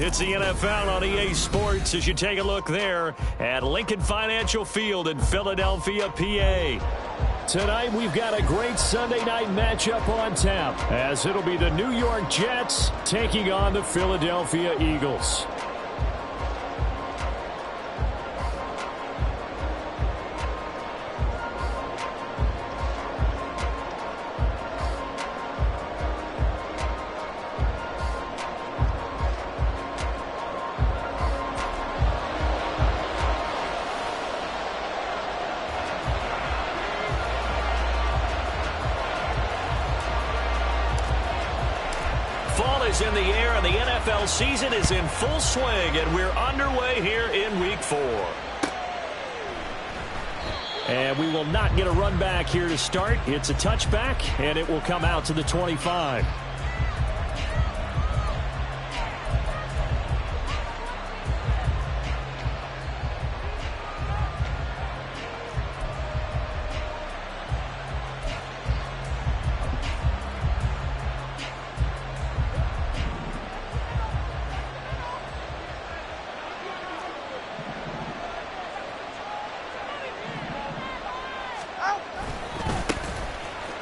It's the NFL on EA Sports as you take a look there at Lincoln Financial Field in Philadelphia, PA. Tonight we've got a great Sunday night matchup on tap as it'll be the New York Jets taking on the Philadelphia Eagles. In the air, and the NFL season is in full swing, and we're underway here in Week 4. And we will not get a run back here to start. It's a touchback, and it will come out to the 25.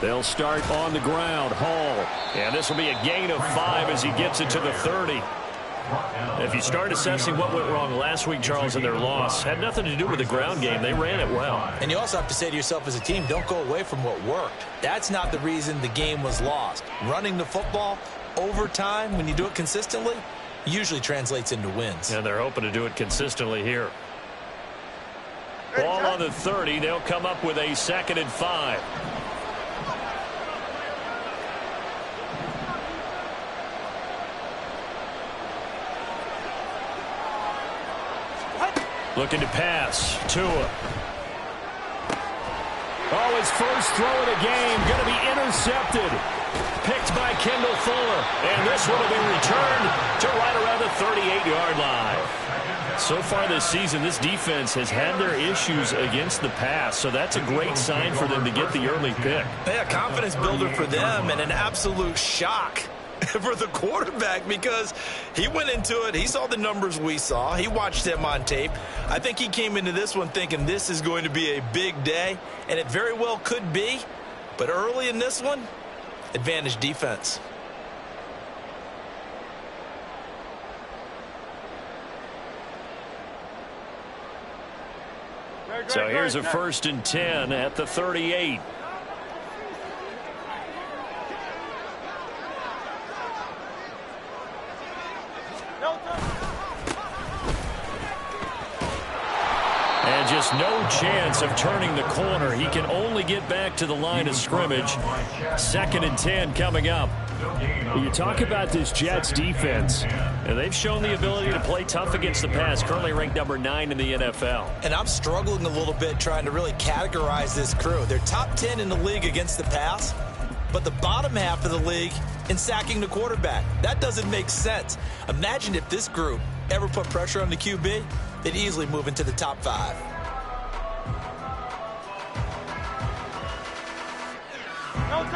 They'll start on the ground. Hall. And this will be a gain of 5 as he gets it to the 30. If you start assessing what went wrong last week, Charles, in their loss, had nothing to do with the ground game. They ran it well. And you also have to say to yourself as a team, don't go away from what worked. That's not the reason the game was lost. Running the football over time, when you do it consistently, usually translates into wins. And they're hoping to do it consistently here. Ball on the 30. They'll come up with a 2nd and 5. Looking to pass. Tua. Oh, his first throw of the game. Going to be intercepted. Picked by Kendall Fuller. And this one will be returned to right around the 38-yard line. So far this season, this defense has had their issues against the pass. So that's a great sign for them to get the early pick. Yeah, confidence builder for them and an absolute shock for the quarterback because he went into it. He saw the numbers we saw. He watched them on tape. I think he came into this one thinking this is going to be a big day, and it very well could be. But early in this one, advantage defense. So here's a 1st and 10 at the 38. And just no chance of turning the corner. He can only get back to the line of scrimmage. 2nd and 10 coming up. You talk about this Jets defense, and they've shown the ability to play tough against the pass, currently ranked number 9 in the NFL. And I'm struggling a little bit trying to really categorize this crew. They're top 10 in the league against the pass, but the bottom half of the league in sacking the quarterback. That doesn't make sense. Imagine if this group ever put pressure on the QB, they'd easily move into the top 5.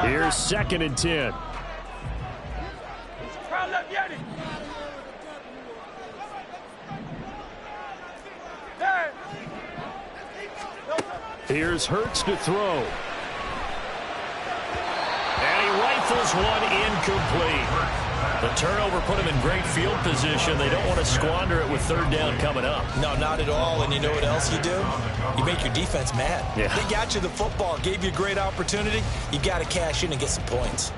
Here's 2nd and 10. Here's Hurts to throw. And he rifles one incomplete. The turnover put him in great field position. They don't want to squander it with 3rd down coming up. No, not at all. And you know what else you do? You make your defense mad. Yeah. They got you the football, gave you a great opportunity. You got to cash in and get some points.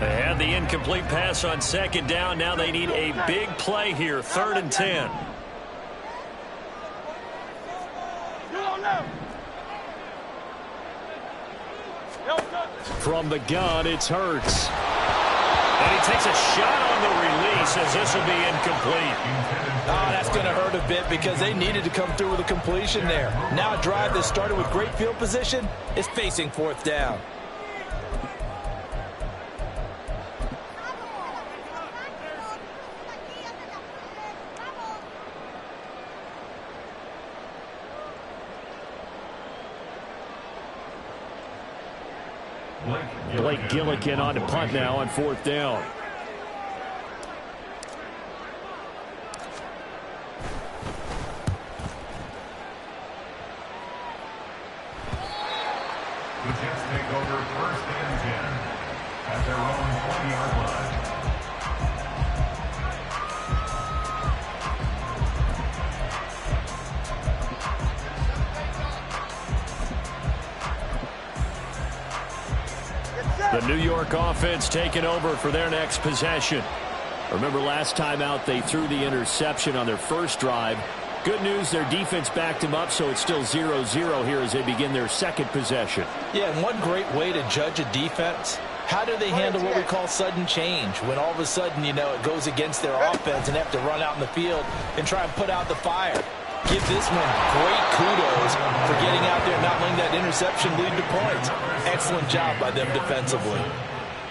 They had the incomplete pass on second down. Now they need a big play here, 3rd and 10. From the gun, it's Hurts. And he takes a shot on the release as this will be incomplete. Oh, that's going to hurt a bit because they needed to come through with a completion there. Now a drive that started with great field position is facing 4th down. Blake Gillikin on to punt now on 4th down. The Jets take over 1st and 10 at their own 20-yard line. The New York offense taking over for their next possession. Remember last time out they threw the interception on their first drive. Good news, their defense backed them up, so it's still 0-0 here as they begin their second possession. Yeah, and one great way to judge a defense, how do they handle what we call sudden change? When all of a sudden, you know, it goes against their offense and they have to run out in the field and try and put out the fire. Give this one great kudos for getting out there and not letting that interception lead to points. Excellent job by them defensively.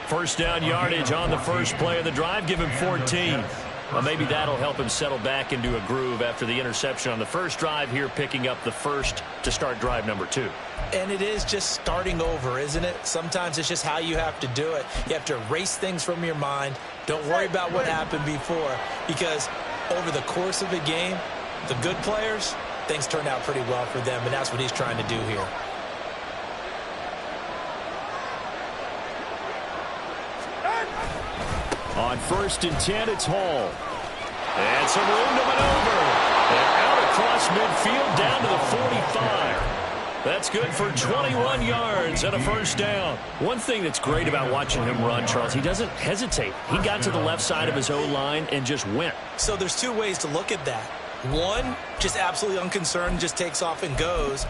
1st down yardage on the first play of the drive. Give him 14. Well, maybe that'll help him settle back into a groove after the interception on the first drive here, picking up the first to start drive number 2. And it is just starting over, isn't it? Sometimes it's just how you have to do it. You have to erase things from your mind. Don't worry about what happened before, because over the course of a game, the good players, things turn out pretty well for them, and that's what he's trying to do here. On 1st and 10, it's Hall. And some room to maneuver. And out across midfield down to the 45. That's good for 21 yards and a 1st down. One thing that's great about watching him run, Charles, he doesn't hesitate. He got to the left side of his O-line and just went. So there's 2 ways to look at that. One, just absolutely unconcerned, just takes off and goes.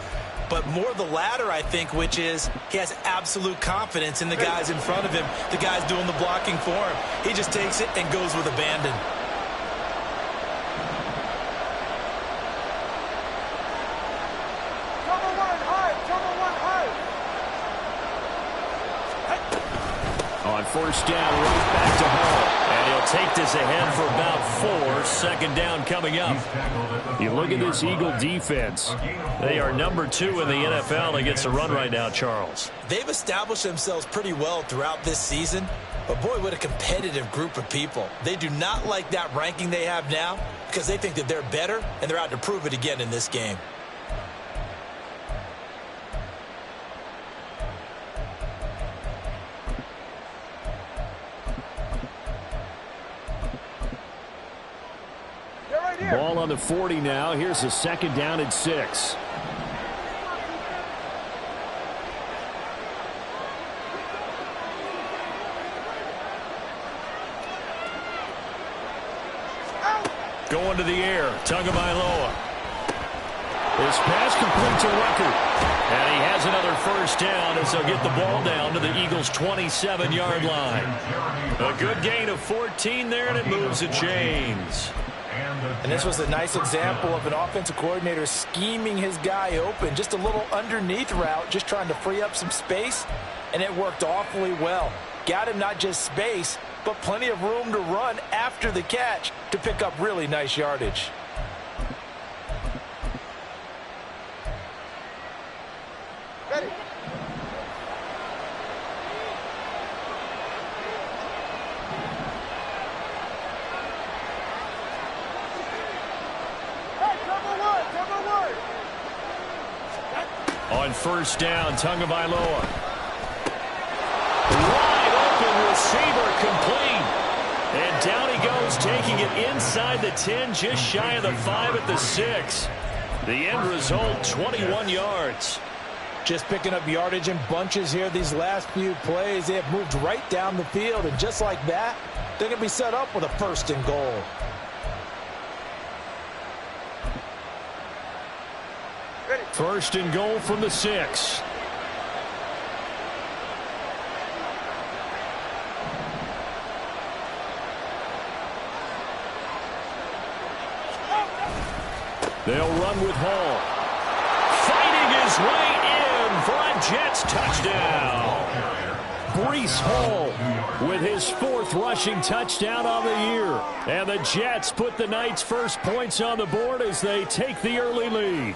But more the latter, I think, which is he has absolute confidence in the guys in front of him, the guys doing the blocking for him. He just takes it and goes with abandon. On 1st down, right back to Hall. And he'll take this ahead for about 4. 2nd down coming up. You look at this Eagle defense. They are number 2 in the NFL against the run right now, Charles. They've established themselves pretty well throughout this season. But, boy, what a competitive group of people. They do not like that ranking they have now because they think that they're better, and they're out to prove it again in this game. Ball on the 40 now. Here's a 2nd down and 6. Going to the air. Tagovailoa. This pass complete to Rucker. And he has another 1st down as they'll get the ball down to the Eagles' 27-yard line. A good gain of 14 there, and it moves the chains. And this was a nice example of an offensive coordinator scheming his guy open. Just a little underneath route, just trying to free up some space, and it worked awfully well. Got him not just space, but plenty of room to run after the catch to pick up really nice yardage. Ready. On 1st down, Tagovailoa. Wide open receiver complete. And down he goes, taking it inside the 10, just shy of the 5 at the 6. The end result, 21 yards. Just picking up yardage in bunches here these last few plays. They have moved right down the field, and just like that, they're going to be set up with a 1st and goal. Ready. 1st and goal from the 6. They'll run with Hall. Fighting his way in for a Jets touchdown. Breece Hall with his 4th rushing touchdown on the year. And the Jets put the Knights' first points on the board as they take the early lead.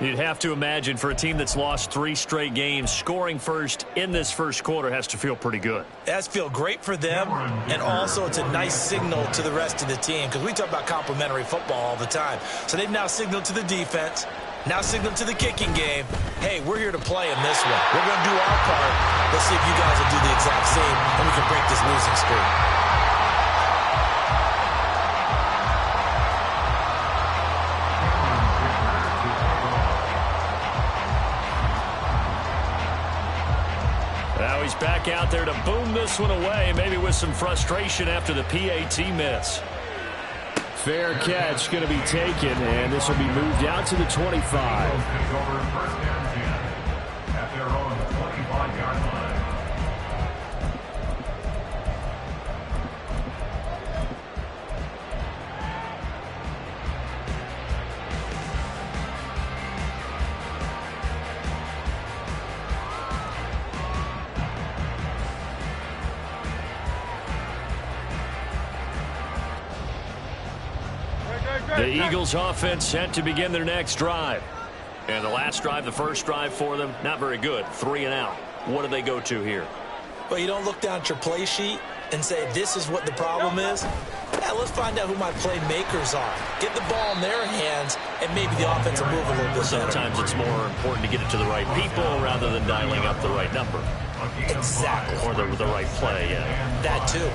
You'd have to imagine for a team that's lost 3 straight games, scoring first in this first quarter has to feel pretty good. It has to feel great for them, and also it's a nice signal to the rest of the team because we talk about complimentary football all the time. So they've now signaled to the defense, now signaled to the kicking game, hey, we're here to play in this one. We're going to do our part. Let's see if you guys will do the exact same, and we can break this losing streak. Now he's back out there to boom this one away, maybe with some frustration after the PAT miss. Fair catch going to be taken, and this will be moved out to the 25. At their own 25-yard line. The Eagles offense set to begin their next drive. And the last drive, the first drive for them, not very good. 3 and out. What do they go to here? Well, you don't look down at your play sheet and say, this is what the problem is. Yeah, let's find out who my playmakers are. Get the ball in their hands, and maybe the offense will move a little bit Sometimes it's more important to get it to the right people rather than dialing up the right number. Exactly. Or the right play, yeah. That too.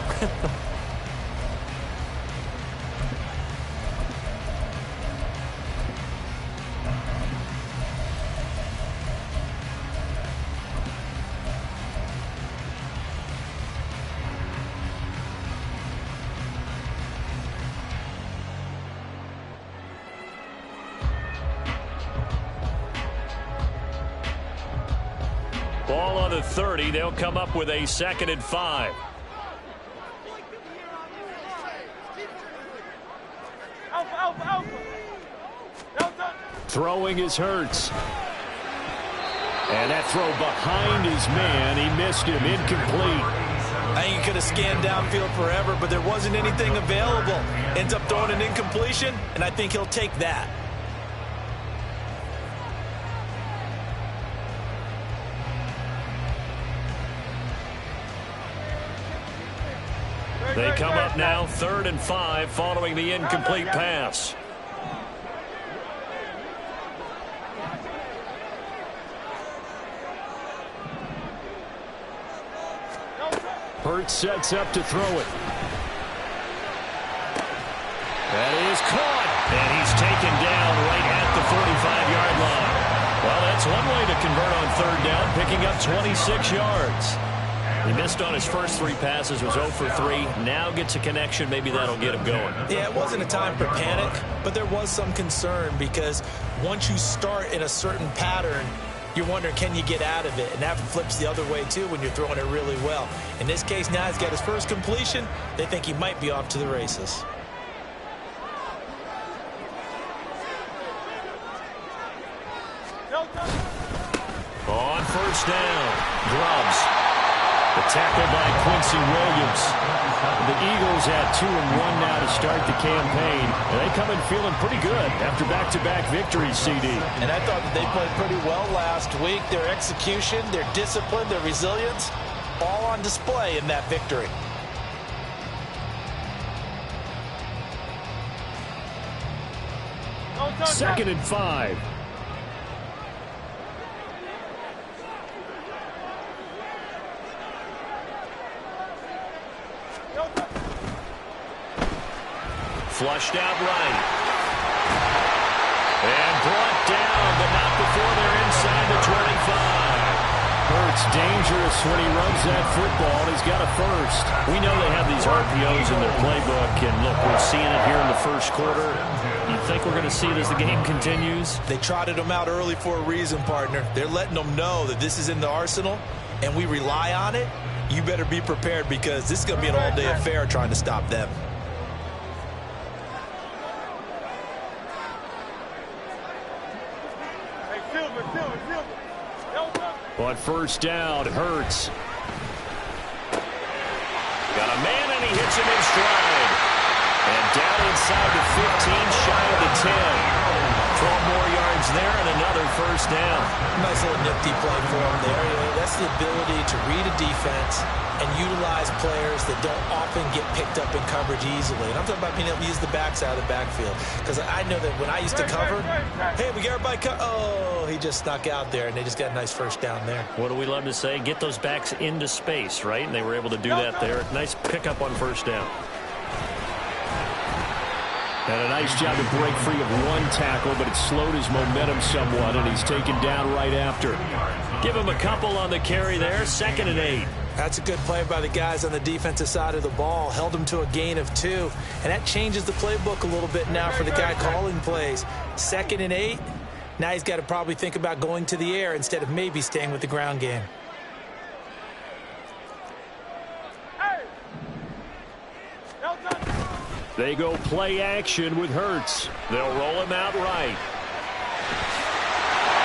Ball on the 30. They'll come up with a 2nd and 5. Throwing is Hurts. And that throw behind his man. He missed him. Incomplete. I think he could have scanned downfield forever, but there wasn't anything available. Ends up throwing an incompletion, and I think he'll take that. They come up now 3rd and 5 following the incomplete pass. Hurts sets up to throw it. That is caught. And he's taken down right at the 45-yard line. Well, that's one way to convert on 3rd down, picking up 26 yards. He missed on his first 3 passes, was 0 for 3. Now gets a connection. Maybe that'll get him going. Yeah, it wasn't a time for panic, but there was some concern because once you start in a certain pattern, you're wondering, can you get out of it? And that flips the other way, too, when you're throwing it really well. In this case, now he's got his first completion. They think he might be off to the races. On 1st down, Grubbs. The tackle by Quincy Williams. The Eagles at 2-1 now to start the campaign. And they come in feeling pretty good after back-to-back victories, CD. And I thought that they played pretty well last week. Their execution, their discipline, their resilience, all on display in that victory. Second and 5. Flushed out right. And brought down, but not before they're inside the 20. dangerous when he runs that football. He's got a first. We know they have these RPOs in their playbook, and look, we're seeing it here in the first quarter. You think we're going to see it as the game continues? They trotted them out early for a reason, partner. They're letting them know that this is in the arsenal, and we rely on it. You better be prepared because this is going to be an all-day affair trying to stop them. But first down, Hurts. Got a man, and he hits him in stride. And down inside the 15, shy of the 10. 12 more yards there and another first down. Nice little nifty play for him there. That's the ability to read a defense and utilize players that don't often get picked up in coverage easily. And I'm talking about being able to use the backs out of the backfield. Because I know that when I used to cover, hey, we got everybody oh, he just snuck out there, and they just got a nice first down there. What do we love to say? Get those backs into space, right? And they were able to do that there. Nice pickup on first down. And a nice job to break free of one tackle, but it slowed his momentum somewhat, and he's taken down right after. Give him a couple on the carry there, 2nd and 8. That's a good play by the guys on the defensive side of the ball. Held him to a gain of 2. And that changes the playbook a little bit now for the guy calling plays. 2nd and 8. Now he's got to probably think about going to the air instead of maybe staying with the ground game. They go play action with Hurts. They'll roll him out right.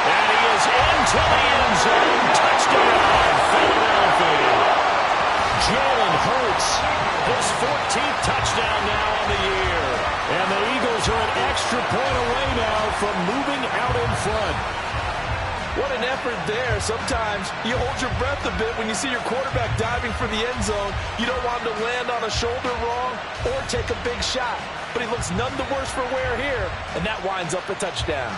And he is into the end zone. Touchdown, Philadelphia. Jalen Hurts, his 14th touchdown now on the year. And the Eagles are an extra point away now from moving out in front. What an effort there. Sometimes you hold your breath a bit when you see your quarterback diving for the end zone. You don't want him to land on a shoulder wrong or take a big shot. But he looks none the worse for wear here, and that winds up a touchdown.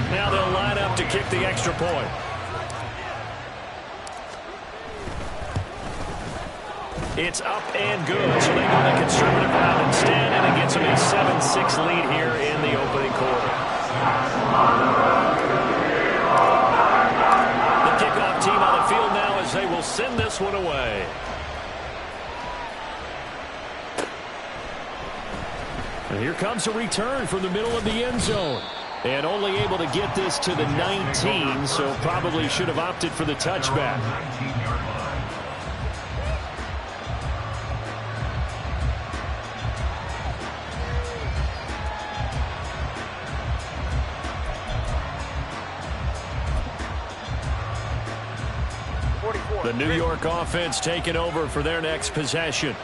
Now they'll line up to kick the extra point. It's up and good, so they go the conservative route instead, and it gets them a 7-6 lead here in the opening quarter. The kickoff team on the field now as they will send this one away. And here comes a return from the middle of the end zone. And only able to get this to the 19, so probably should have opted for the touchback. The New York offense taking over for their next possession.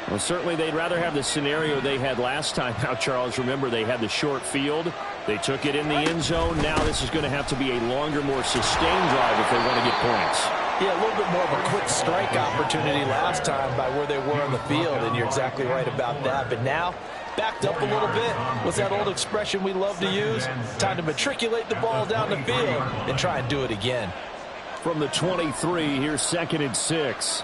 Well, certainly they'd rather have the scenario they had last time. Now, Charles, remember, they had the short field. They took it in the end zone. Now this is going to have to be a longer, more sustained drive if they want to get points. Yeah, a little bit more of a quick strike opportunity last time by where they were on the field, and you're exactly right about that. But now, backed up a little bit. What's that old expression we love to use? Time to matriculate the ball down the field and try and do it again. From the 23, here's 2nd and 6.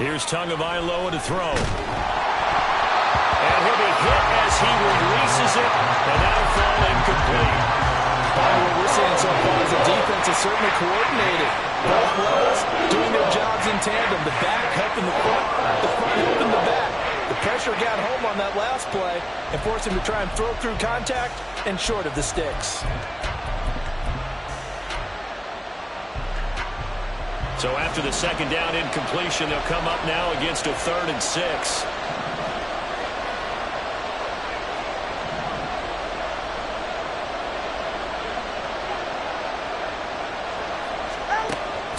Here's Tagovailoa to throw. And he'll be hit as he releases it, and that'll fall incomplete. What we're seeing so far is the defense is certainly coordinated. Both levels doing their jobs in tandem. The back helping the front helping the back. The pressure got home on that last play and forced him to try and throw through contact and short of the sticks. So after the second down incompletion, they'll come up now against a 3rd and 6.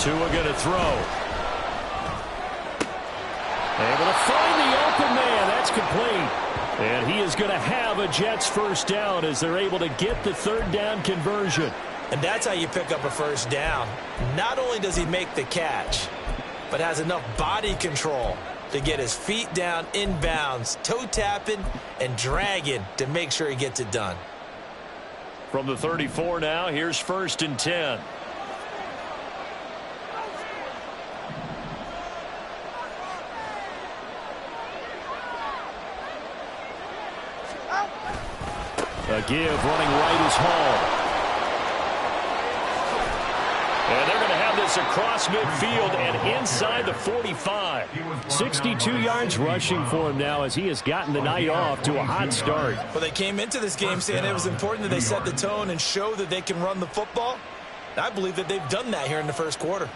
Tua going to throw. Able to find the open man. That's complete. And he is going to have a Jets first down as they're able to get the 3rd down conversion. And that's how you pick up a first down. Not only does he make the catch, but has enough body control to get his feet down inbounds, toe tapping and dragging to make sure he gets it done. From the 34 now, here's 1st and 10. A give running right is Hall. And they're going to have this across midfield and inside the 45. 62 yards rushing for him now as he has gotten the night off to a hot start. Well, they came into this game saying it was important that they set the tone and show that they can run the football. I believe that they've done that here in the first quarter.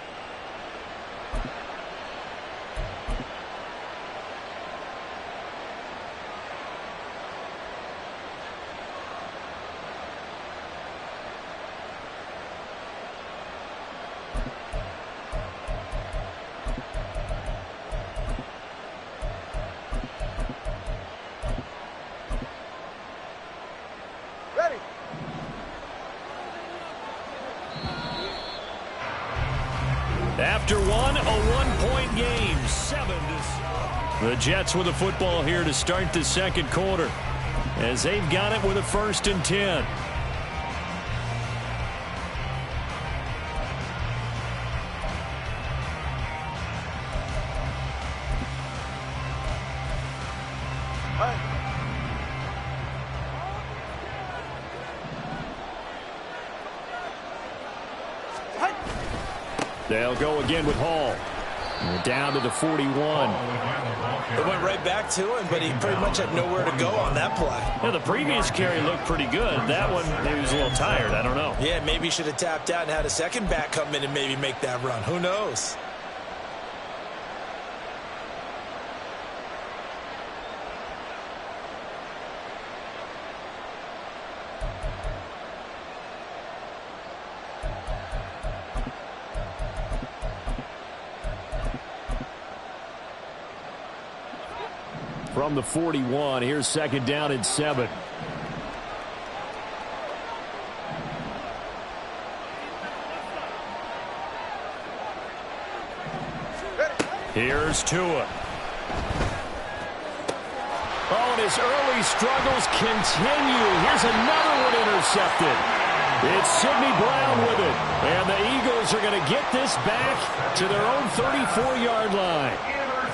After one, a one-point game, 7-6. The Jets with the football here to start the second quarter as they've got it with a 1st and 10. They'll go again with Hall. We're down to the 41. They went right back to him, but he pretty much had nowhere to go on that play. Yeah, the previous carry looked pretty good. That one, he was a little tired. I don't know. Yeah, maybe he should have tapped out and had a second back come in and maybe make that run. Who knows? From the 41, here's 2nd down and 7. Here's Tua. Oh, and his early struggles continue. Here's another one intercepted. It's Sidney Brown with it. And the Eagles are going to get this back to their own 34-yard line.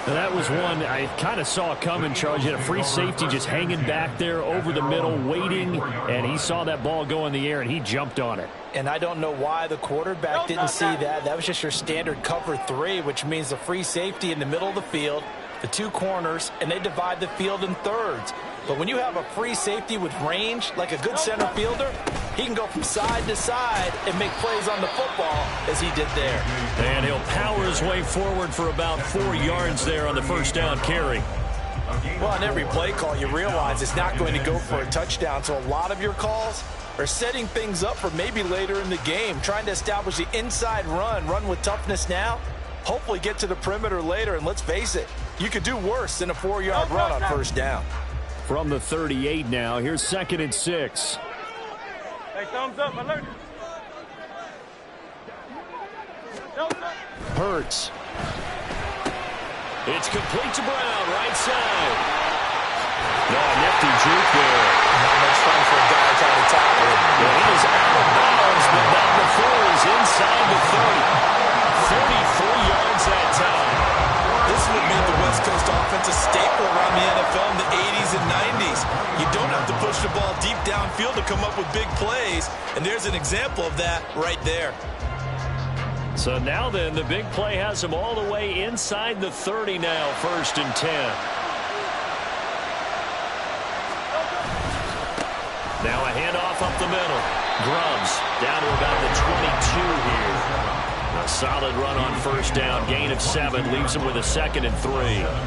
And that was one I kind of saw coming, Charles. You had a free safety just hanging back there over the middle, waiting, and he saw that ball go in the air, and he jumped on it. And I don't know why the quarterback didn't see that. That was just your standard cover 3, which means the free safety in the middle of the field, the 2 corners, and they divide the field in thirds. But when you have a free safety with range, like a good center fielder, he can go from side to side and make plays on the football as he did there. And he'll power his way forward for about 4 yards there on the 1st down carry. Well, on every play call, you realize it's not going to go for a touchdown. So a lot of your calls are setting things up for maybe later in the game, trying to establish the inside run with toughness now, hopefully get to the perimeter later. And let's face it, you could do worse than a 4-yard run on 1st down. From the 38 now, here's 2nd and 6. Hey, thumbs up, alert. Hurts. It's complete to Brown, right side. No, nifty juke there. Not much fun for a guy trying to tackle it. Well, he is out of bounds, but not before he's inside the 30. 34 yards that time. This would make the West Coast offense a staple around the NFL in the 80s and 90s. You don't have to push the ball deep downfield to come up with big plays, and there's an example of that right there. So now then, the big play has him all the way inside the 30 now, 1st and 10. Now a handoff up the middle. Grubbs down to about the 22 here. A solid run on 1st down, gain of 7, leaves him with a 2nd and 3.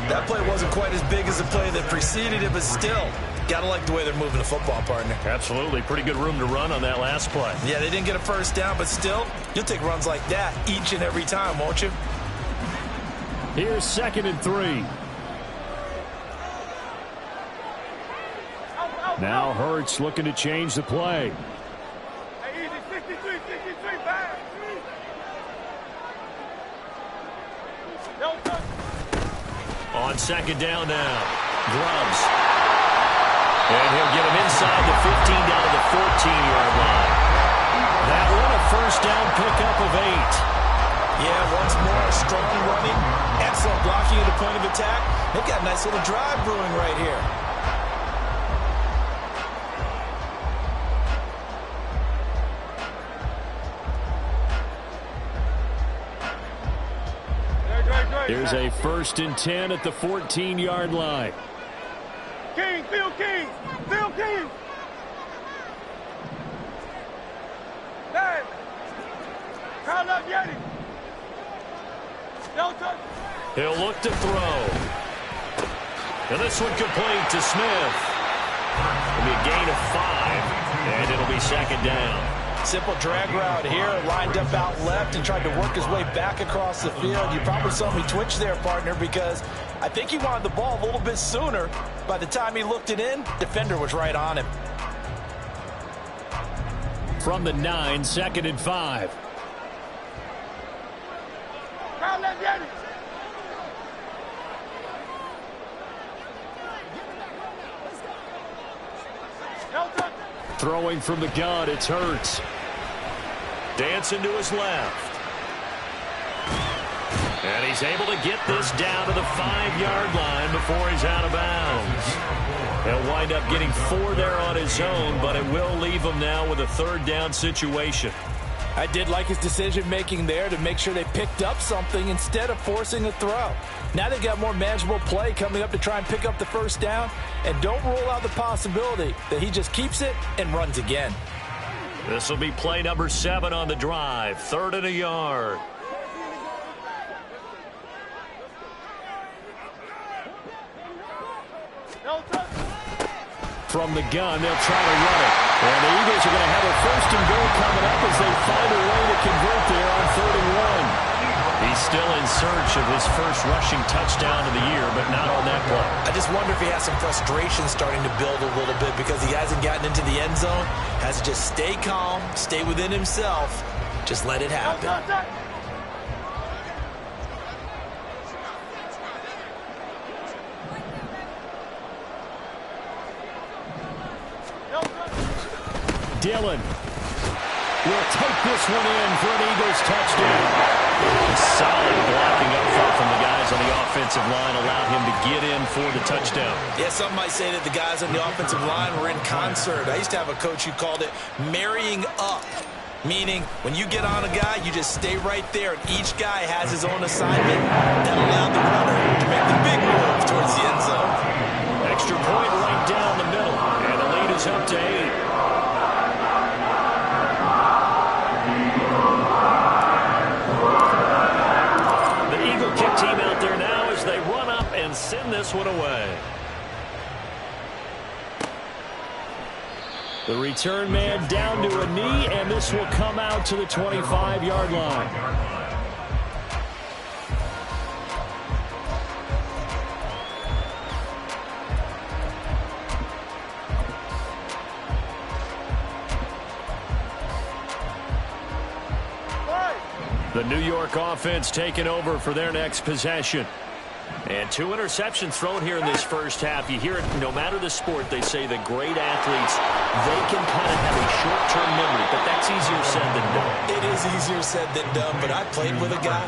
That play wasn't quite as big as the play that preceded it, but still, gotta like the way they're moving the football, partner. Absolutely, pretty good room to run on that last play. Yeah, they didn't get a 1st down, but still, you'll take runs like that each and every time, won't you? Here's 2nd and 3. Now Hurts looking to change the play. Hey, easy, 63, back. On 2nd down now, Grubbs. And he'll get him inside the 15 down to the 14-yard line. That one a 1st down pickup of 8. Yeah, once more, strong running, excellent blocking at the point of attack. They've got a nice little drive brewing right here. Here's a 1st and 10 at the 14-yard line. King, Phil King, Phil King. Hey, Kyle up, Yeti. Don't touch. He'll look to throw. And this one complete to Smith. It'll be a gain of 5, and it'll be 2nd down. Simple drag route here, lined up out left and tried to work his way back across the field. You probably saw me twitch there, partner, because I think he wanted the ball a little bit sooner. By the time he looked it in, defender was right on him. From the 9, 2nd and 5. Kyle left, Yeti. Don't touch. Throwing from the gun, it's Hurts. Dancing to his left. And he's able to get this down to the 5-yard line before he's out of bounds. He'll wind up getting 4 there on his own, but it will leave him now with a 3rd down situation. I did like his decision-making there to make sure they picked up something instead of forcing a throw. Now they've got more manageable play coming up to try and pick up the 1st down, and don't rule out the possibility that he just keeps it and runs again. This will be play number 7 on the drive, 3rd and a yard. Don't touch. From the gun, they'll try to run it. And the Eagles are going to have a 1st and goal coming up as they find a way to convert there on 3rd and 1. He's still in search of his first rushing touchdown of the year, but not on that play. I just wonder if he has some frustration starting to build a little bit because he hasn't gotten into the end zone. Has to just stay calm, stay within himself, just let it happen. Don't touch. Dillon will take this one in for an Eagles touchdown. Solid blocking up front from the guys on the offensive line allowed him to get in for the touchdown. Yeah, some might say that the guys on the offensive line were in concert. I used to have a coach who called it marrying up, meaning when you get on a guy, you just stay right there, and each guy has his own assignment that allowed the runner to make the big move towards the end zone. Extra point right down the middle, and the lead is up to 8. Team out there now as they run up and send this one away. The return man down to a knee, and this will come out to the 25-yard line. The New York offense taking over for their next possession. And 2 interceptions thrown here in this first half. You hear it no matter the sport, they say that great athletes, they can kind of have a short-term memory, but that's easier said than done. It is easier said than done, but I played with a guy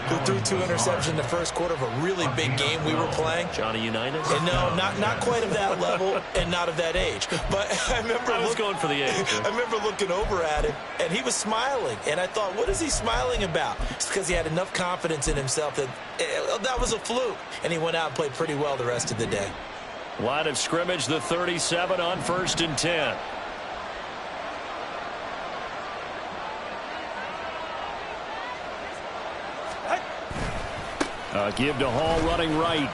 who threw 2 interceptions in the first quarter of a really big game we were playing. Johnny Unitas? And no, not quite of that level and not of that age. But I remember I was going for the age. I remember looking over at him, and he was smiling. And I thought, what is he smiling about? It's because he had enough confidence in himself that that was a fluke. And he went out and played pretty well the rest of the day. Line of scrimmage, the 37 on 1st and 10. Give to Hall running right.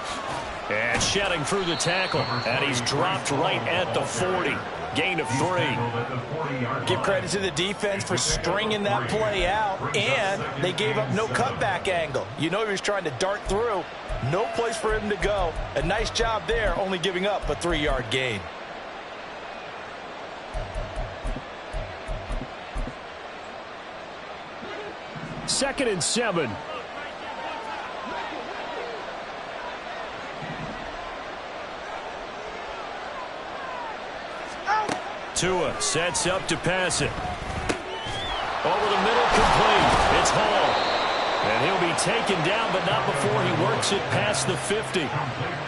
And shedding through the tackle. And he's dropped right at the 40. Gain of 3. Give credit to the defense for stringing that play out. And they gave up no cutback angle. You know he was trying to dart through. No place for him to go. A nice job there, only giving up a 3-yard gain. Second and 7. Tua sets up to pass it. Over the middle, complete. It's Hall. And he'll be taken down, but not before he works it past the 50.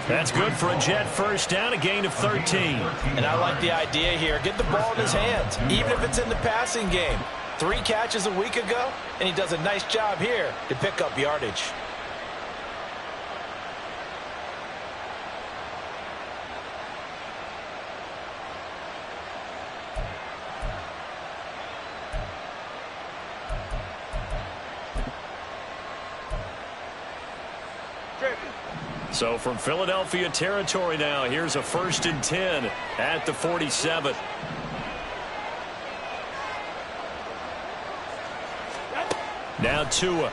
That's good for a Jet first down, a gain of 13. And I like the idea here. Get the ball in his hands, even if it's in the passing game. 3 catches a week ago, and he does a nice job here to pick up yardage. So from Philadelphia territory now, here's a 1st and 10 at the 47. Now Tua.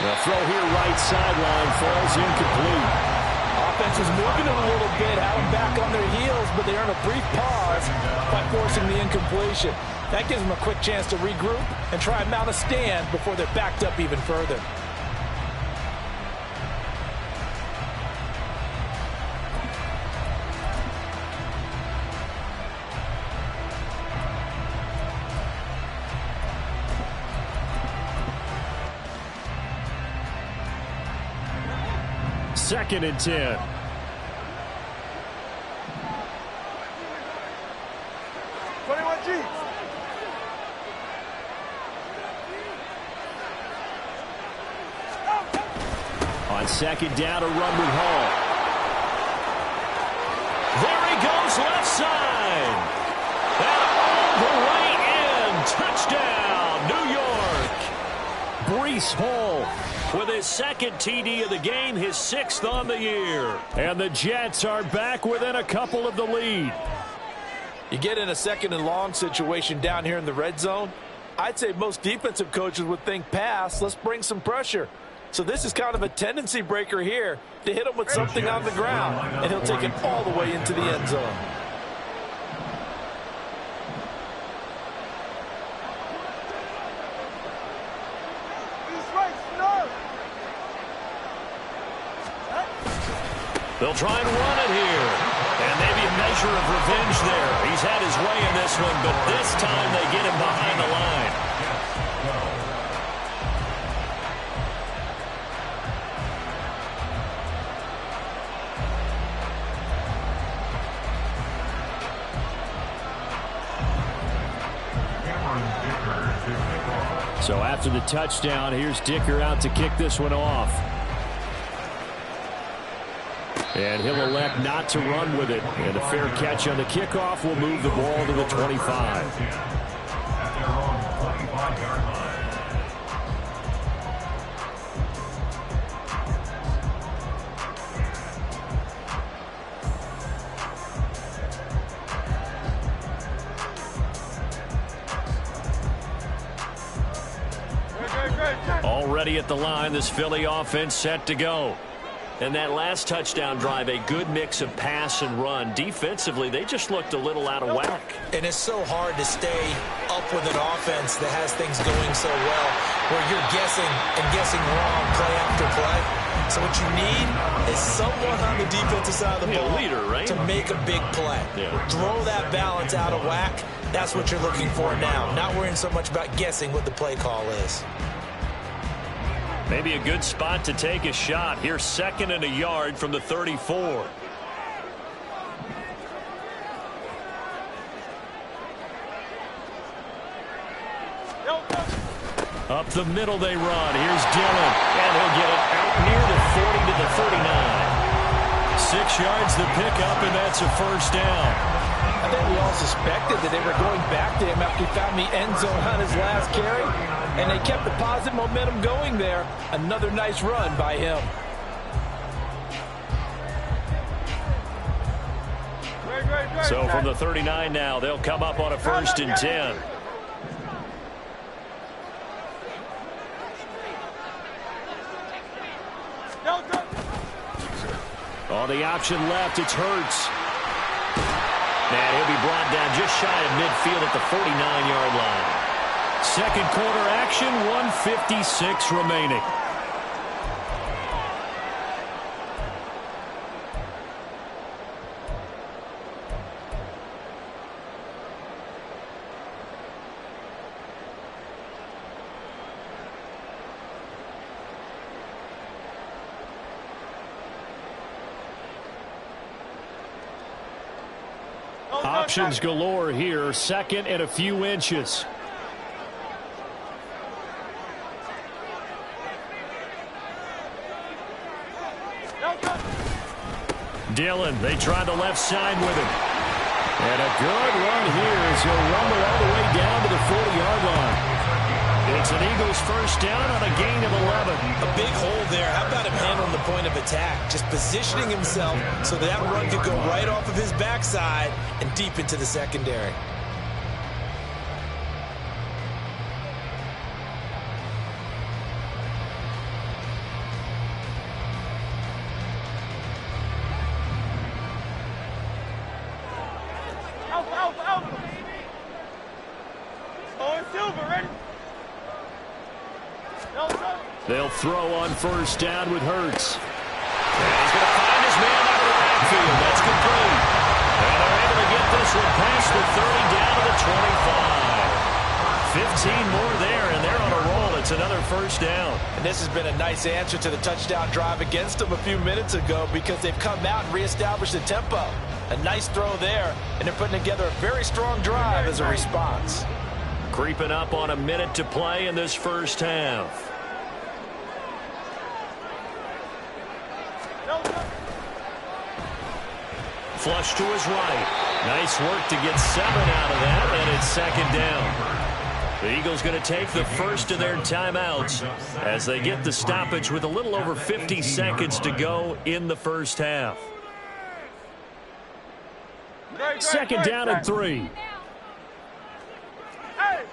The throw here right sideline falls incomplete. Offense is moving them a little bit, have them back on their heels, but they earn a brief pause by forcing the incompletion. That gives them a quick chance to regroup and try and mount a stand before they're backed up even further. Second and 10. On second down, a run with Hall. There he goes, left side. And all the way in. Touchdown, New York. Breece Hall with his second TD of the game, his 6th on the year. And the Jets are back within a couple of the lead. You get in a 2nd and long situation down here in the red zone, I'd say most defensive coaches would think pass, let's bring some pressure. So this is kind of a tendency breaker here to hit him with something on the ground, and he'll take it all the way into the end zone. They'll try and run it here. And maybe a measure of revenge there. He's had his way in this one, but this time they get him behind the line. So after the touchdown, here's Dicker out to kick this one off. And he'll elect not to run with it. And a fair catch on the kickoff will move the ball to the 25. Already at the line, this Philly offense set to go. And that last touchdown drive, a good mix of pass and run. Defensively, they just looked a little out of whack. And it's so hard to stay up with an offense that has things going so well, where you're guessing and guessing wrong play after play. So what you need is someone on the defensive side of the ball, leader, right? to make a big play. Yeah. Throw that balance out of whack. That's what you're looking for now. Not worrying so much about guessing what the play call is. Maybe a good spot to take a shot. Here's 2nd and a yard from the 34. Up the middle they run. Here's Dillon. And he'll get it out near the 40 to the 39. 6 yards the pickup, and that's a first down. I think we all suspected that they were going back to him after he found the end zone on his last carry. And they kept the positive momentum going there. Another nice run by him. So from the 39 now, they'll come up on a 1st and 10. On the option left, it's Hurts. And he'll be brought down just shy of midfield at the 49-yard line. Second quarter action, 1:56 remaining. Options galore here. 2nd and a few inches. Dillon, they try the left side with him. And a good run here as he'll rumble all the way down to the 40-yard line. It's an Eagles first down on a gain of 11. A big hole there. How about him handling the point of attack? Just positioning himself so that run could go right off of his backside and deep into the secondary. They'll throw on first down with Hurts. And he's going to find his man out of the backfield. That's complete. And they're able to get this one past the 30 down to the 25. 15 more there, and they're on a roll. It's another first down. And this has been a nice answer to the touchdown drive against them a few minutes ago because they've come out and reestablished the tempo. A nice throw there, and they're putting together a very strong drive as a response. Creeping up on a minute to play in this first half. Flush to his right. Nice work to get 7 out of that, and it's second down. The Eagles going to take the first of their timeouts as they get the stoppage with a little over 50 seconds to go in the first half. Second down and 3. Hey!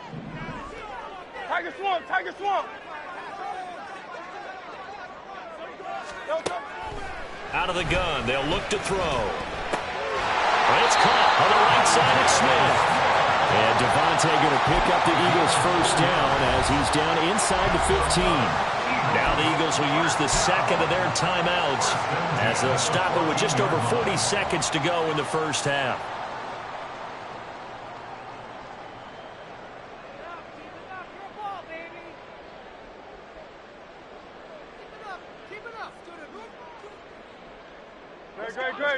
Tiger Swamp! Tiger Swamp! Out of the gun, they'll look to throw. It's caught on the right side of Smith. And Devontae going to pick up the Eagles first down as he's down inside the 15. Now the Eagles will use the second of their timeouts as they'll stop it with just over 40 seconds to go in the first half.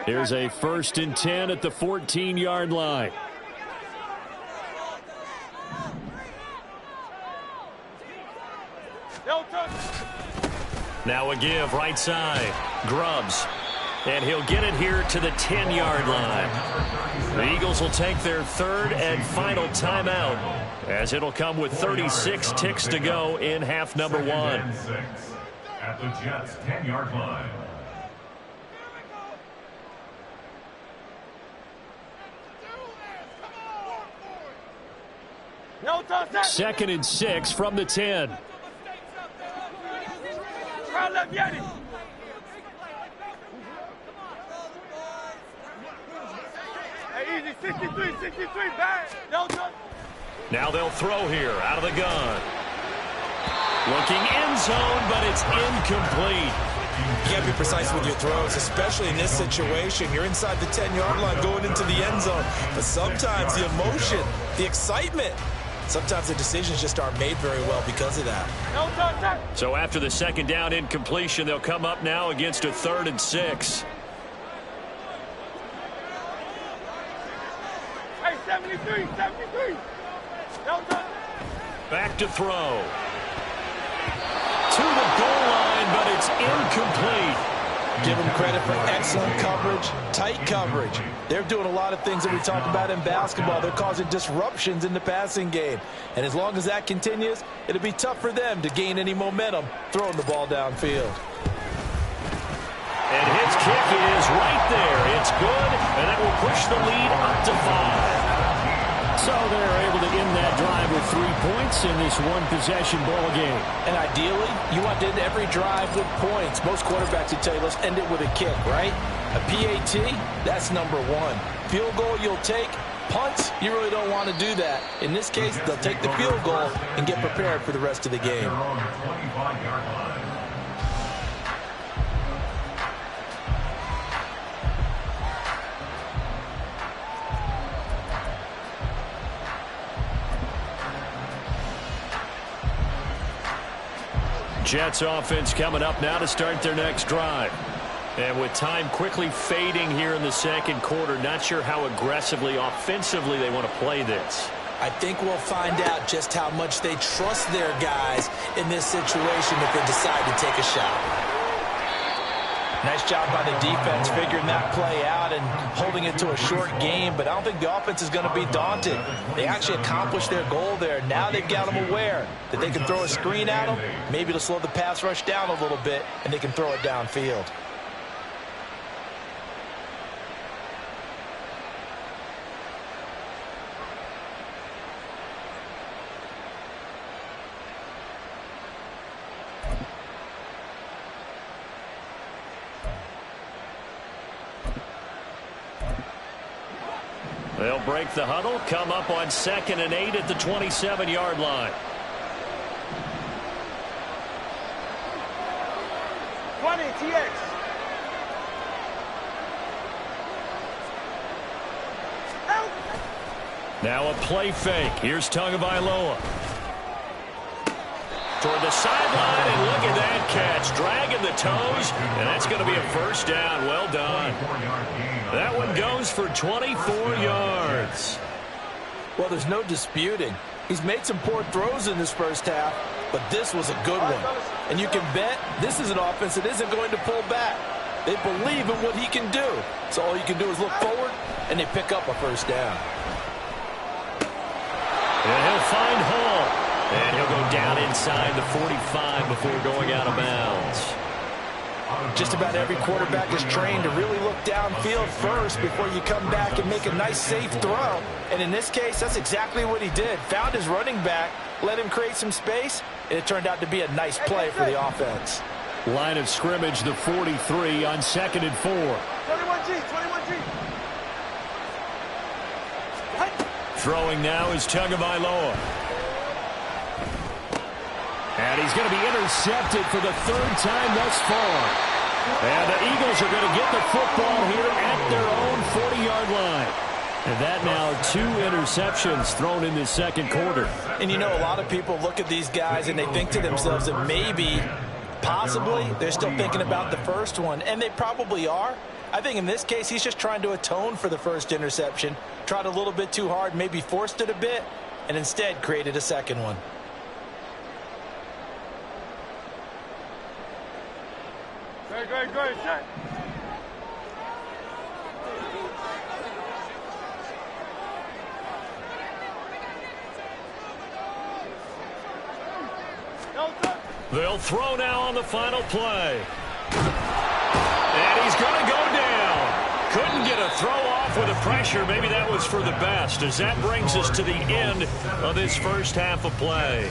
Here's a 1st and 10 at the 14-yard line. Now a give right side. Grubbs. And he'll get it here to the 10-yard line. The Eagles will take their third and final timeout as it'll come with 36 ticks to go in half number 1. At the Jets' 10-yard line. Second and 6 from the 10. Hey, easy, 63, back. Now they'll throw here out of the gun. Looking end zone, but it's incomplete. You got to be precise with your throws, especially in this situation. You're inside the 10-yard line going into the end zone. But sometimes the emotion, the excitement, sometimes the decisions just aren't made very well because of that. So after the second down incompletion, they'll come up now against a 3rd and 6. Hey, 73. Back to throw. To the goal line, but it's incomplete. Give them credit for excellent coverage, tight coverage. They're doing a lot of things that we talk about in basketball. They're causing disruptions in the passing game. And as long as that continues, it'll be tough for them to gain any momentum throwing the ball downfield. And his kick is right there. It's good, and that will push the lead up to 5. So they're able to end that drive with 3 points in this one-possession ball game. And ideally, you want to end every drive with points. Most quarterbacks would tell you, let's end it with a kick, right? A PAT, that's number 1. Field goal you'll take. Punts, you really don't want to do that. In this case, they'll take the field goal and get prepared for the rest of the game. Jets offense coming up now to start their next drive. And with time quickly fading here in the second quarter, not sure how aggressively, offensively they want to play this. I think we'll find out just how much they trust their guys in this situation if they decide to take a shot. Nice job by the defense figuring that play out and holding it to a short game, but I don't think the offense is going to be daunted. They actually accomplished their goal there. Now they've got them aware that they can throw a screen at them, maybe to slow the pass rush down a little bit, and they can throw it downfield. They'll break the huddle, come up on 2nd and 8 at the 27-yard line. 20, TX. Help! Now a play fake. Here's Tagovailoa. Toward the sideline, and look at that catch. Dragging the toes, and that's going to be a first down. Well done. That one goes for 24 yards. Well, there's no disputing. He's made some poor throws in this first half, but this was a good one. And you can bet this is an offense that isn't going to pull back. They believe in what he can do. So all you can do is look forward, and they pick up a first down. And he'll find Hall. And he'll go down inside the 45 before going out of bounds. Just about every quarterback is trained to really look downfield first before you come back and make a nice, safe throw. And in this case, that's exactly what he did. Found his running back, let him create some space, and it turned out to be a nice play for the offense. Line of scrimmage, the 43 on 2nd and 4. 21G, 21G. Throwing now is Tagovailoa. And he's going to be intercepted for the 3rd time thus far. And the Eagles are going to get the football here at their own 40-yard line. And that now 2 interceptions thrown in this second quarter. And you know, a lot of people look at these guys and they think to themselves that maybe, possibly, they're still thinking about the first one. And they probably are. I think in this case, he's just trying to atone for the first interception. Tried a little bit too hard, maybe forced it a bit, and instead created a second one. Great, set. They'll throw now on the final play. And he's going to go down. Couldn't get a throw off with the pressure. Maybe that was for the best, as that brings us to the end of this first half of play.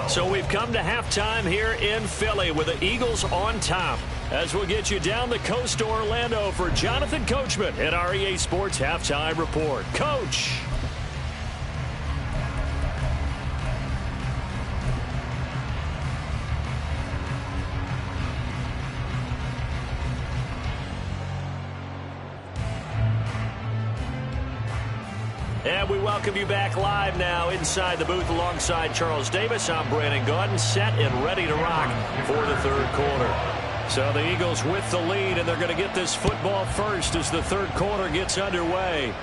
So we've come to halftime here in Philly with the Eagles on top. As we'll get you down the coast to Orlando for Jonathan Coachman at our EA Sports Halftime Report. Coach. And we welcome you back live now inside the booth alongside Charles Davis. I'm Brandon Gaudin, set and ready to rock for the 3rd quarter. So the Eagles with the lead, and they're going to get this football first as the 3rd quarter gets underway.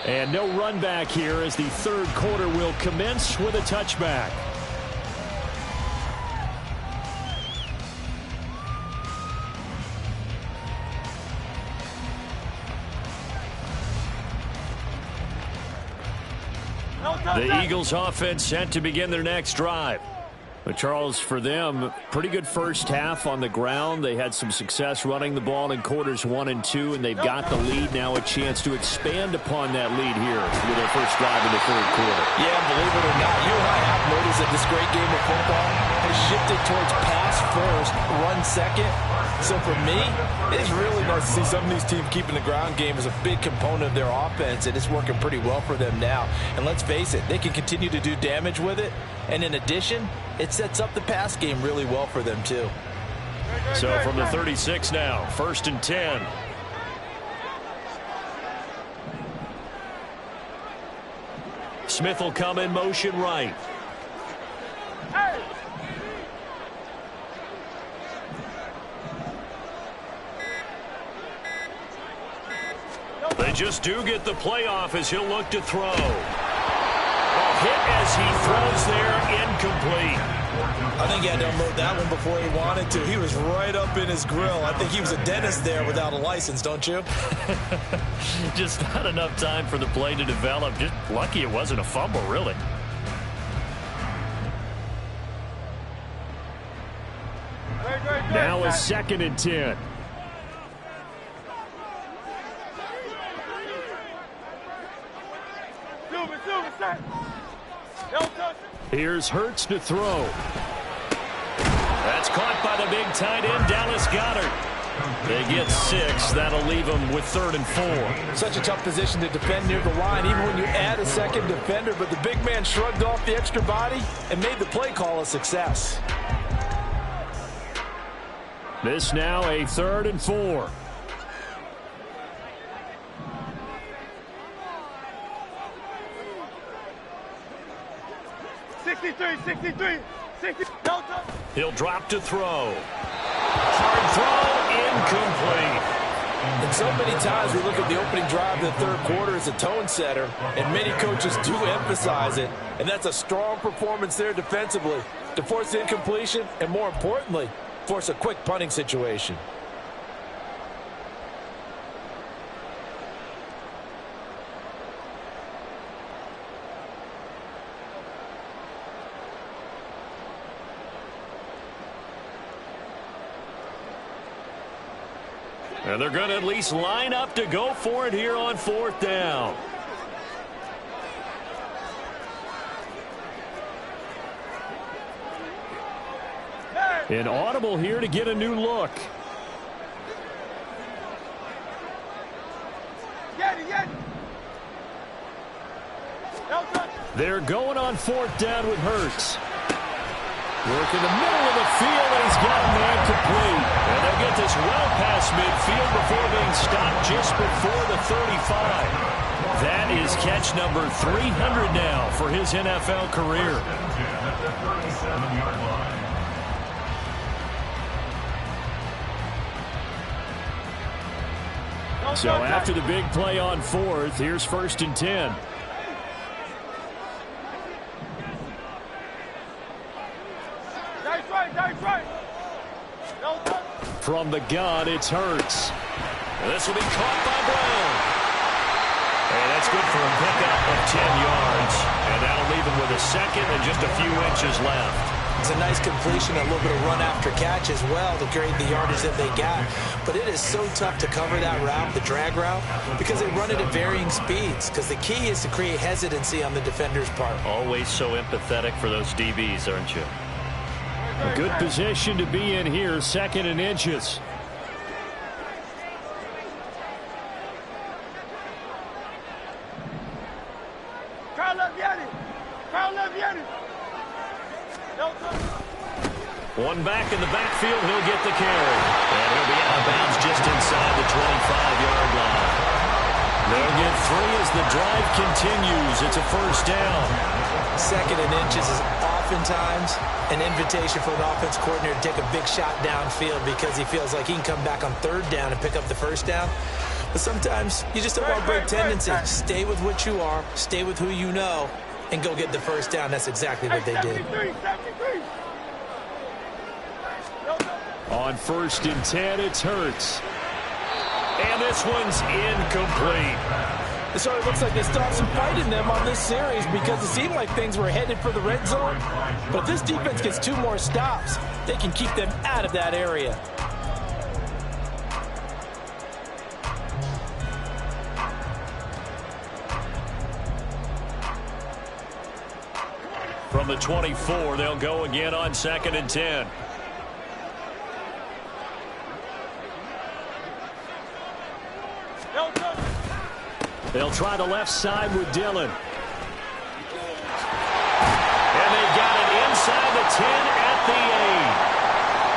And no run back here as the 3rd quarter will commence with a touchback. The Eagles offense set to begin their next drive. But Charles, for them, pretty good first half on the ground. They had some success running the ball in quarters 1 and 2, and they've got the lead now, a chance to expand upon that lead here with their first drive in the 3rd quarter. Yeah, believe it or not, you and I have noticed that this great game of football has shifted towards pass first, run second. So for me, it's really nice to see some of these teams keeping the ground game as a big component of their offense, and it's working pretty well for them now. And let's face it, they can continue to do damage with it. And in addition, it sets up the pass game really well for them too. So from the 36 now, 1st and 10. Smith will come in motion right. They just do get the playoff as he'll look to throw. A hit as he throws there, incomplete. I think he had to unload that one before he wanted to. He was right up in his grill. I think he was a dentist there without a license, don't you? Just not enough time for the play to develop. Just lucky it wasn't a fumble, really. Now a 2nd and 10. Here's Hurts to throw. That's caught by the big tight end, Dallas Goedert. They get 6. That'll leave them with 3rd and 4. Such a tough position to defend near the line, even when you add a second defender. But the big man shrugged off the extra body and made the play call a success. This now a 3rd and 4. He'll drop to throw. Hard throw, incomplete. And so many times we look at the opening drive of the third quarter as a tone setter, and many coaches do emphasize it. And that's a strong performance there defensively to force incompletion and, more importantly, force a quick punting situation. And they're going to at least line up to go for it here on 4th down. An audible here to get a new look. They're going on 4th down with Hurts. Work in the middle of the field, and he's got a man complete. And they'll get this well past midfield before being stopped just before the 35. That is catch number 300 now for his NFL career. So after the big play on 4th, here's 1st and 10. From the gun, it's Hurts. This will be caught by Brown. And that's good for a pickup of 10 yards. And that'll leave him with a 2nd and just a few inches left. It's a nice completion, a little bit of run after catch as well to create the yardage that they got. But it is so tough to cover that route, the drag route, because they run it at varying speeds. Because the key is to create hesitancy on the defender's part. Always so empathetic for those DBs, aren't you? A good position to be in here, 2nd and inches. One back in the backfield, he'll get the carry. And he'll be out of bounds just inside the 25-yard line. They'll get 3 as the drive continues. It's a 1st down. 2nd and inches is oftentimes an invitation for an offense coordinator to take a big shot downfield because he feels like he can come back on 3rd down and pick up the 1st down. But sometimes you just don't want to break tendency. Stay with what you are, stay with who you know, and go get the 1st down. That's exactly what they did. On 1st and 10, it's Hurts. And this one's incomplete. So it looks like they still have some fight in them on this series because it seemed like things were headed for the red zone. But if this defense gets 2 more stops, they can keep them out of that area. From the 24, they'll go again on 2nd and 10. They'll try the left side with Dillon. And they got it inside the 10 at the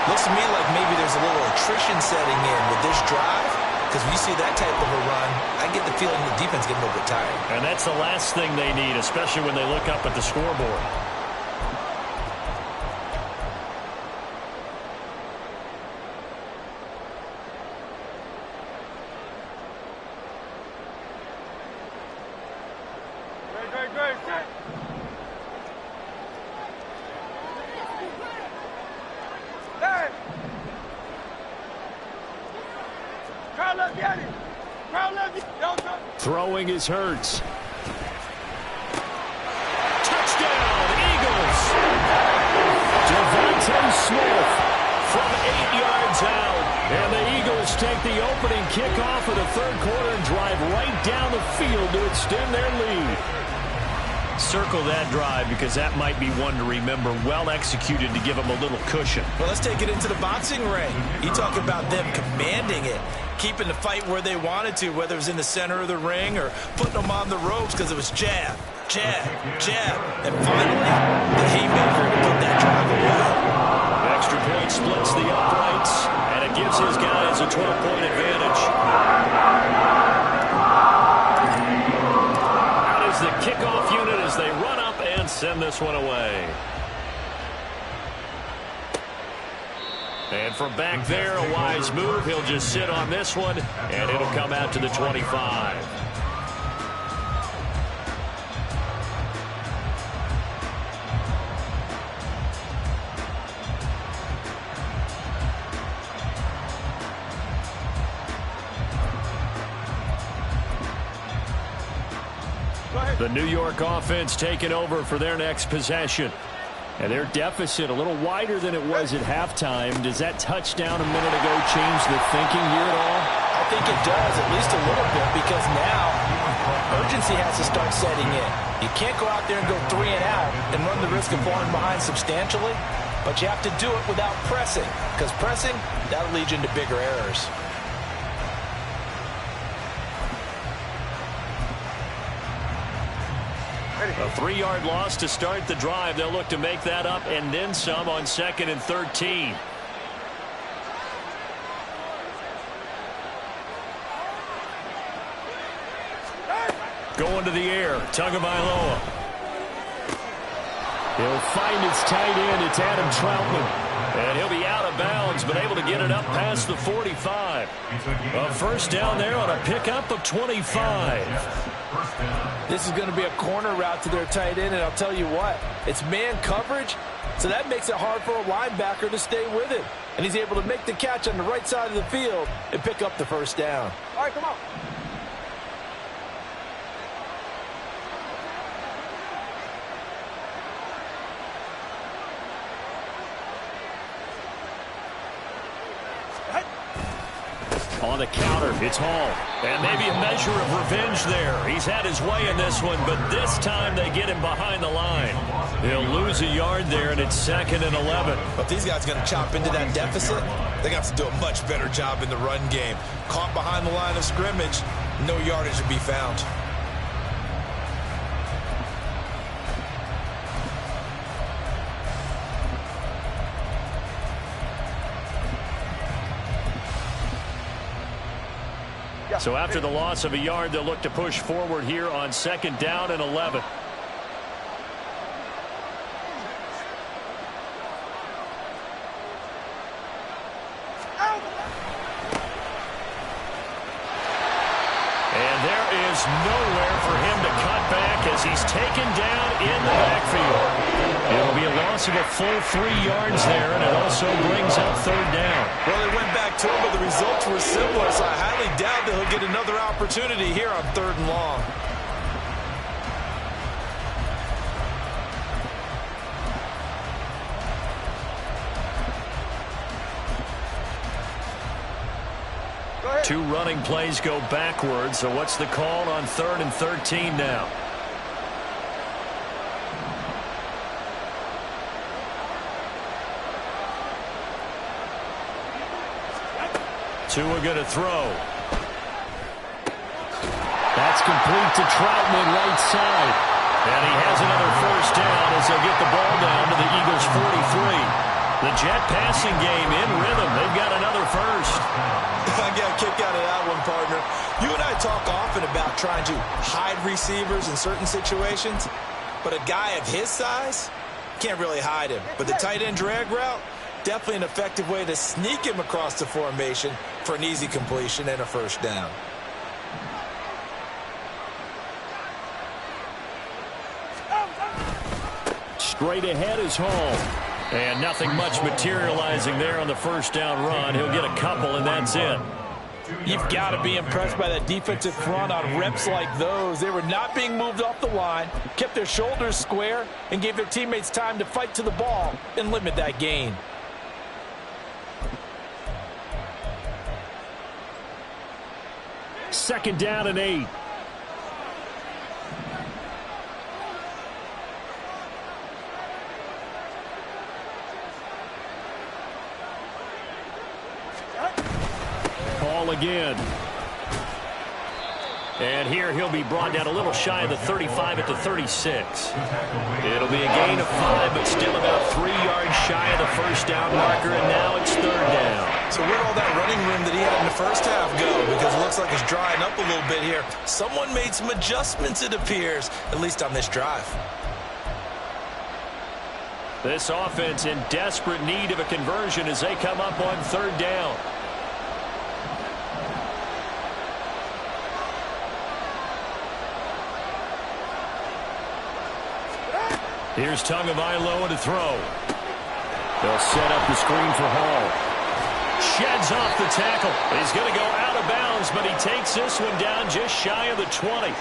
8. Looks to me like maybe there's a little attrition setting in with this drive. Because when you see that type of a run, I get the feeling the defense getting a little bit tired. And that's the last thing they need, especially when they look up at the scoreboard. Crowd left, get it. Crowd left, don't touch. Throwing is Hurts. Touchdown, Eagles. Devontae Smith from 8 yards out. And the Eagles take the opening kickoff of the third quarter and drive right down the field to extend their lead. Circle that drive because that might be one to remember. Well executed to give them a little cushion. Well, let's take it into the boxing ring. You talk about them commanding it, keeping the fight where they wanted to, whether it was in the center of the ring or putting them on the ropes because it was jab, jab, jab. And finally, the haymaker to put that drive away. Extra point splits the uprights, and it gives his guys a 12-point advantage. That is the kickoff unit as they run up and send this one away. And from back there, a wise move. He'll just sit on this one, and it'll come out to the 25. The New York offense taking over for their next possession. And their deficit a little wider than it was at halftime. Does that touchdown a minute ago change the thinking here at all? I think it does, at least a little bit, because now urgency has to start setting in. You can't go out there and go 3 and out and run the risk of falling behind substantially, but you have to do it without pressing, because pressing, that'll lead you into bigger errors. A 3-yard loss to start the drive. They'll look to make that up and then some on 2nd and 13. Going to the air, Tagovailoa. He'll find his tight end. It's Adam Troutman. And he'll be out of bounds, but able to get it up past the 45. A first down there on a pickup of 25. This is going to be a corner route to their tight end, and I'll tell you what, it's man coverage, so that makes it hard for a linebacker to stay with him. And he's able to make the catch on the right side of the field and pick up the first down. All right, come on. On the counter, it's Hall. And maybe a measure of revenge there. He's had his way in this one, but this time they get him behind the line. He'll lose a yard there, and it's 2nd and 11. But these guys are going to chop into that deficit. They got to do a much better job in the run game. Caught behind the line of scrimmage, no yardage to be found. So after the loss of a yard, they'll look to push forward here on 2nd down and 11. And there is nowhere for him to cut back as he's taken down in the backfield. It'll be a loss of a full 3 yards there, and it also brings up 3rd down. Well, they went back to him, but the results were similar, so I highly doubt that he'll get another opportunity here on 3rd and long. Two running plays go backwards, so what's the call on 3rd and 13 now? Tua going to throw. That's complete to Troutman, right side. And he has another first down as they'll get the ball down to the Eagles' 43. The Jet passing game in rhythm. They've got another first. I got a kick out of that one, partner. You and I talk often about trying to hide receivers in certain situations, but a guy of his size can't really hide him. But the tight end drag route, definitely an effective way to sneak him across the formation for an easy completion and a first down. Straight ahead is Hall. And nothing much materializing there on the first down run. He'll get a couple, and that's it. You've got to be impressed by that defensive front on reps like those. They were not being moved off the line, kept their shoulders square, and gave their teammates time to fight to the ball and limit that gain. Second down and 8. Ball again. And here he'll be brought down a little shy of the 35 at the 36. It'll be a gain of 5, but still about 3 yards shy of the first down marker, and now it's third down. So where'd all that running room that he had in the first half go? Because it looks like it's drying up a little bit here. Someone made some adjustments, it appears, at least on this drive. This offense in desperate need of a conversion as they come up on third down. Here's Tagovailoa to throw. They'll set up the screen for Hall. Sheds off the tackle. He's going to go out of bounds, but he takes this one down just shy of the 20.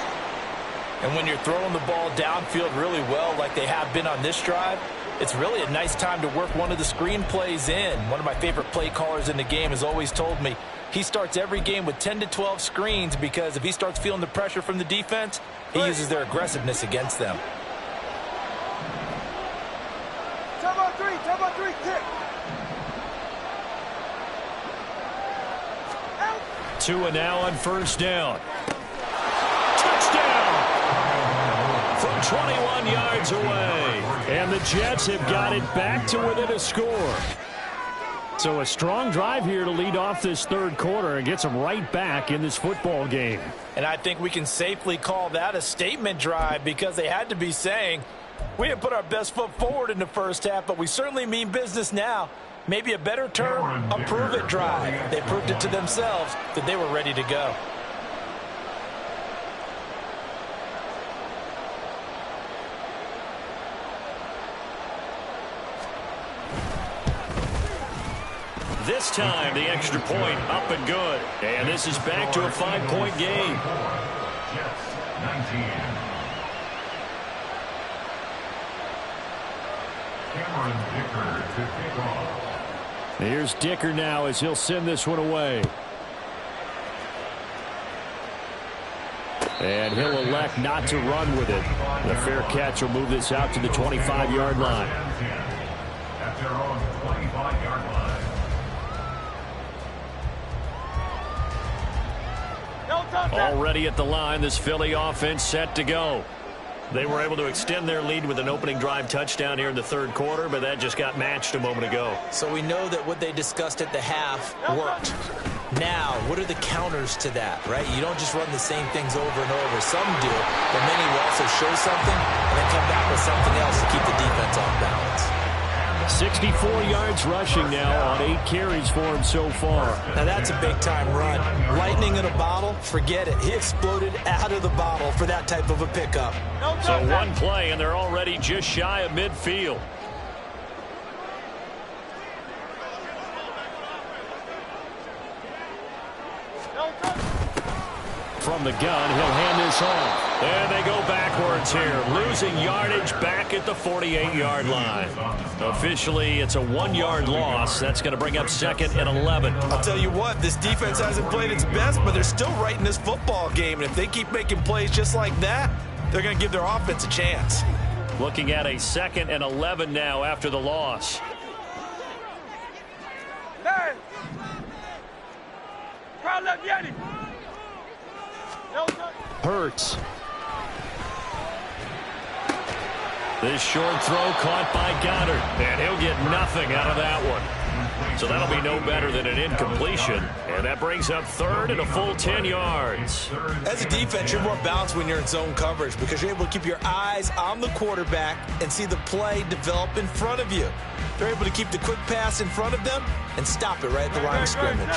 And when you're throwing the ball downfield really well like they have been on this drive, it's really a nice time to work one of the screen plays in. One of my favorite play callers in the game has always told me he starts every game with 10 to 12 screens because if he starts feeling the pressure from the defense, he uses their aggressiveness against them. Turbo 3, kick. Out. 2 and now on first down. Touchdown! From 21 yards away. And the Jets have got it back to within a score. So a strong drive here to lead off this third quarter and gets them right back in this football game. And I think we can safely call that a statement drive because they had to be saying, we didn't put our best foot forward in the first half, but we certainly mean business now. Maybe a better term, a prove-it drive. They proved it to themselves that they were ready to go. This time, the extra point up and good. And this is back to a 5-point game. Jets 19. To kick off. Here's Dicker now as he'll send this one away. And he'll elect not to run with it. The fair catch will move this out to the 25-yard line. At their own 25-yard line. Already at the line, this Philly offense set to go. They were able to extend their lead with an opening drive touchdown here in the third quarter, but that just got matched a moment ago. So we know that what they discussed at the half worked. Now, what are the counters to that, right? You don't just run the same things over and over. Some do, but many will also show something and then come back with something else to keep the defense off balance. 64 yards rushing now on 8 carries for him so far. Now that's a big-time run. Lightning in a bottle, forget it. He exploded out of the bottle for that type of a pickup. So one play, and they're already just shy of midfield. From the gun, he'll hand this off. And they go backwards here, losing yardage back at the 48-yard line. Officially, it's a 1-yard loss. That's going to bring up 2nd and 11. I'll tell you what, this defense hasn't played its best, but they're still right in this football game. And if they keep making plays just like that, they're going to give their offense a chance. Looking at a 2nd and 11 now after the loss. Man. Crowd left Yeti. Hurts. This short throw caught by Goddard, and he'll get nothing out of that one. So that'll be no better than an incompletion, and that brings up 3rd and a full 10 yards. As a defense, you're more balanced when you're in zone coverage because you're able to keep your eyes on the quarterback and see the play develop in front of you. They're able to keep the quick pass in front of them and stop it right at the line of scrimmage.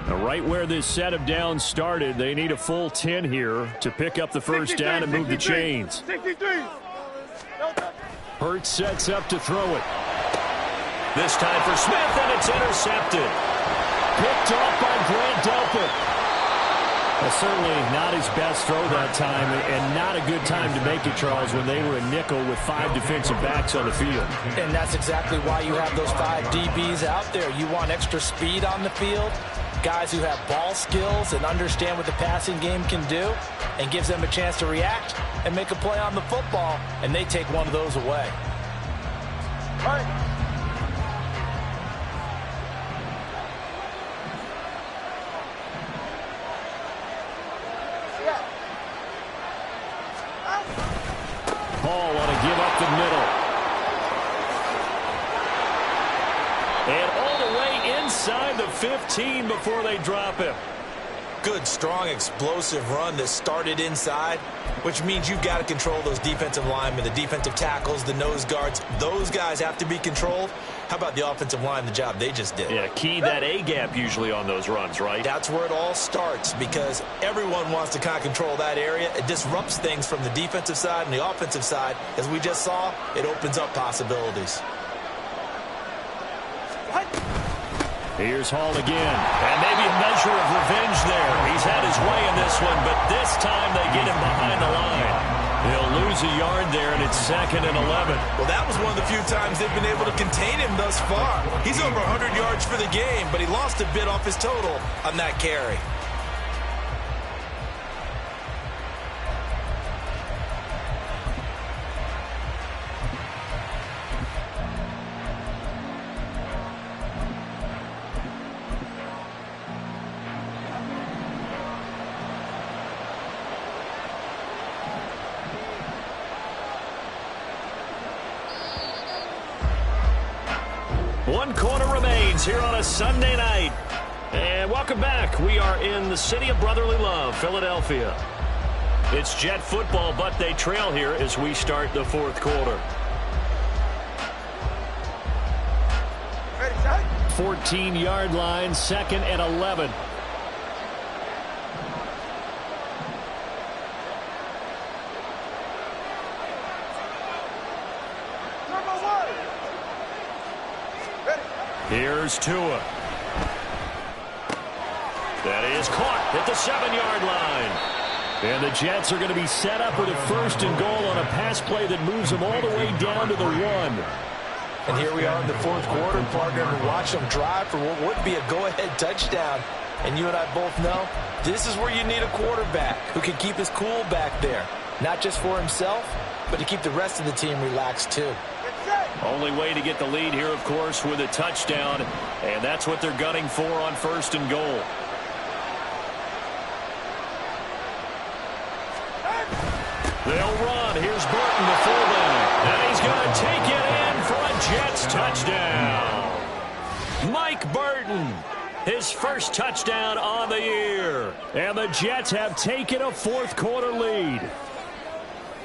Now, right where this set of downs started, they need a full 10 here to pick up the first down and move the chains. 63. Hurts sets up to throw it. This time for Smith, and it's intercepted. Picked off by Grant Delpit. Well, certainly not his best throw that time, and not a good time to make it, Charles, when they were a nickel with 5 defensive backs on the field. And that's exactly why you have those 5 DBs out there. You want extra speed on the field, guys who have ball skills and understand what the passing game can do, and gives them a chance to react and make a play on the football, and they take one of those away. All right. Paul want to give up the middle. And all the way inside the 15 before they drop him. Good, strong, explosive run that started inside, which means you've got to control those defensive linemen, the defensive tackles, the nose guards. Those guys have to be controlled. How about the offensive line, the job they just did? Yeah, key that A-gap usually on those runs, right? That's where it all starts, because everyone wants to kind of control that area. It disrupts things from the defensive side and the offensive side. As we just saw, it opens up possibilities. Here's Hall again, and maybe a measure of revenge there. He's had his way in this one, but this time they get him behind the line. He'll lose a yard there, and it's 2nd and 11. Well, that was one of the few times they've been able to contain him thus far. He's over 100 yards for the game, but he lost a bit off his total on that carry. One quarter remains here on a Sunday night. And welcome back. We are in the city of brotherly love, Philadelphia. It's Jet football, but they trail here as we start the 4th quarter. 14-yard line, 2nd and 11. Here's Tua. That is caught at the 7-yard line. And the Jets are going to be set up with a 1st and goal on a pass play that moves them all the way down to the 1. And here we are in the 4th quarter, partner, and watch them drive for what would be a go-ahead touchdown. And you and I both know this is where you need a quarterback who can keep his cool back there. Not just for himself, but to keep the rest of the team relaxed too. Only way to get the lead here, of course, with a touchdown. And that's what they're gunning for on 1st and goal. They'll run. Here's Burton, the fullback. And he's going to take it in for a Jets touchdown. Mike Burton, his first touchdown on the year. And the Jets have taken a 4th quarter lead.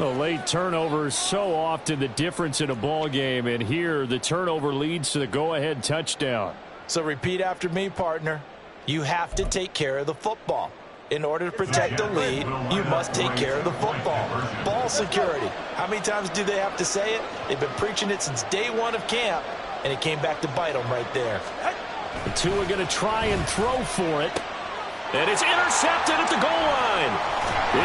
A late turnover is so often the difference in a ball game, and here the turnover leads to the go-ahead touchdown. So repeat after me, partner. You have to take care of the football. In order to protect the lead, you must take care of the football. Ball security. How many times do they have to say it? They've been preaching it since day 1 of camp, and it came back to bite them right there. The two are going to try and throw for it. And it's intercepted at the goal line.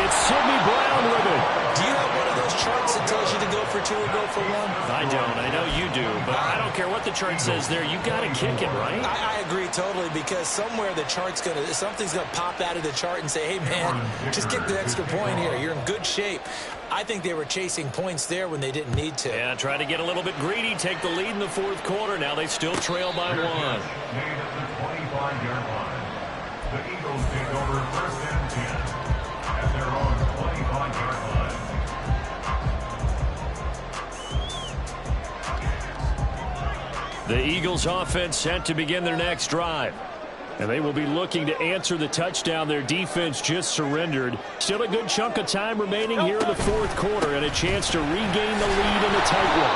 It's Sidney Brown with it. Do you have one of those charts that tells you to go for 2 or go for 1? I don't. I know you do. But I don't care what the chart says there. You got to kick it, right? I agree totally, because somewhere the chart's going to, something's going to pop out of the chart and say, hey, man, just kick the extra point here. You're in good shape. I think they were chasing points there when they didn't need to. Yeah, try to get a little bit greedy, take the lead in the 4th quarter. Now they still trail by 1. Made at the 25-yard line. The Eagles take over 1st and 10 at their own 25-yard line. The Eagles offense set to begin their next drive. And they will be looking to answer the touchdown their defense just surrendered. Still a good chunk of time remaining here in the 4th quarter, and a chance to regain the lead in the tight one.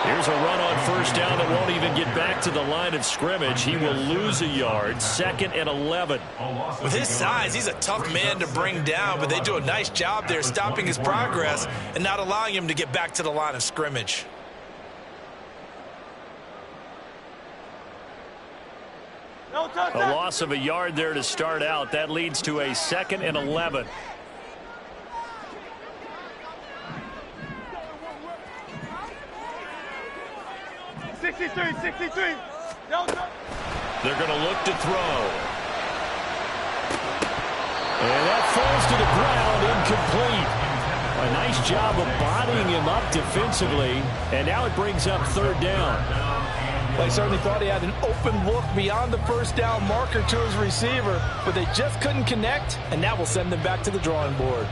Here's a run on 1st down that won't even get back to the line of scrimmage. He will lose a yard. 2nd and 11. With his size, he's a tough man to bring down, but they do a nice job there stopping his progress and not allowing him to get back to the line of scrimmage. No A loss of a yard there to start out. That leads to a 2nd and 11. They're going to look to throw. And that falls to the ground, incomplete. A nice job of bodying him up defensively. And now it brings up 3rd down. Well, he certainly thought he had an open look beyond the first down marker to his receiver, but they just couldn't connect, and that will send them back to the drawing board.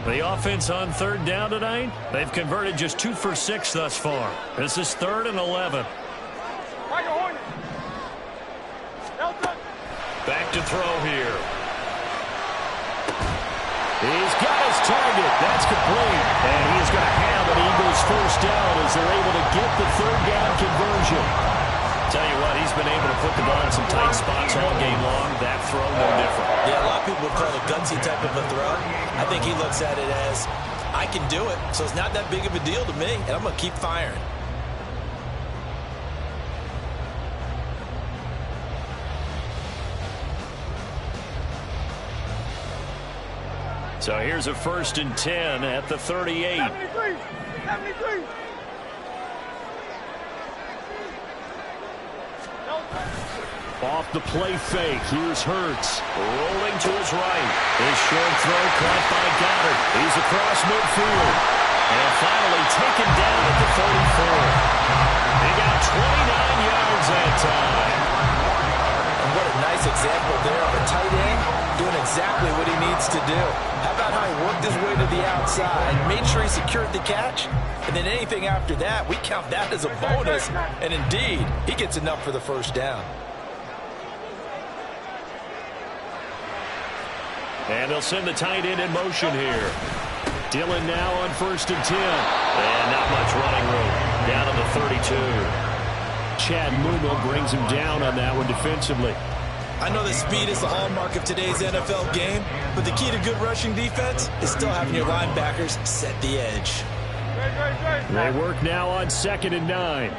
The offense on 3rd down tonight, they've converted just 2 for 6 thus far. This is 3rd and 11. Back to throw here. He's got his target. That's complete. And he is going to have an Eagles 1st down as they're able to get the 3rd down conversion. Tell you what, he's been able to put the ball in some tight spots all game long. That throw, no different. Yeah, a lot of people would call it a gutsy type of a throw. I think he looks at it as, I can do it, so it's not that big of a deal to me, and I'm going to keep firing. So here's a 1st and 10 at the 38. 73. Off the play fake. Here's Hurts. Rolling to his right. His short throw caught by Goddard. He's across midfield. And finally taken down at the 34. They got 29 yards that time. And what a nice example there of a tight end doing exactly what he needs to do. How about how he worked his way to the outside, made sure he secured the catch, and then anything after that, we count that as a bonus. And indeed, he gets enough for the 1st down. And they'll send the tight end in motion here. Dillon now on 1st and 10. And not much running room. Down to the 32. Chad Muma brings him down on that one defensively. I know that speed is the hallmark of today's NFL game, but the key to good rushing defense is still having your linebackers set the edge. They work now on 2nd and 9.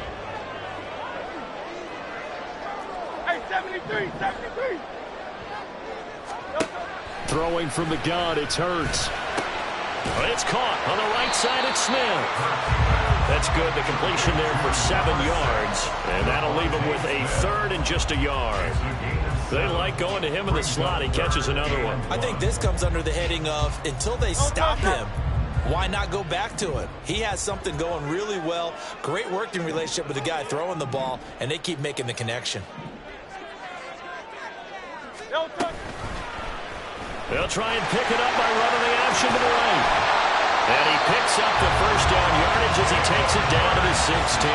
Hey, 73. Throwing from the gun, it's Hurts. It's caught on the right side, it's Smith. That's good, the completion there for 7 yards. And that'll leave him with a 3rd and just a yard. They like going to him in the slot. He catches another one. I think this comes under the heading of, until they stop him, why not go back to it? He has something going really well. Great working relationship with the guy throwing the ball, and they keep making the connection. They'll try and pick it up by running the option to the right. And he picks up the 1st down yardage as he takes it down to the 16.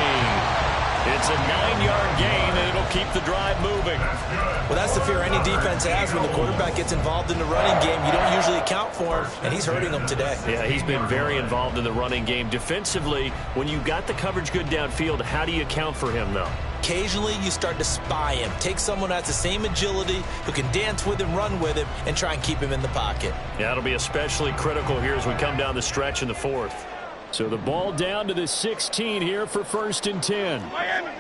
It's a 9-yard gain, and it'll keep the drive moving. Well, that's the fear any defense has when the quarterback gets involved in the running game. You don't usually account for him, and he's hurting them today. Yeah, he's been very involved in the running game. Defensively, when you got the coverage good downfield, how do you account for him, though? Occasionally, you start to spy him. Take someone who has the same agility, who can dance with him, run with him, and try and keep him in the pocket. Yeah, it'll be especially critical here as we come down the stretch in the 4th. So the ball down to the 16 here for 1st and 10. Miami.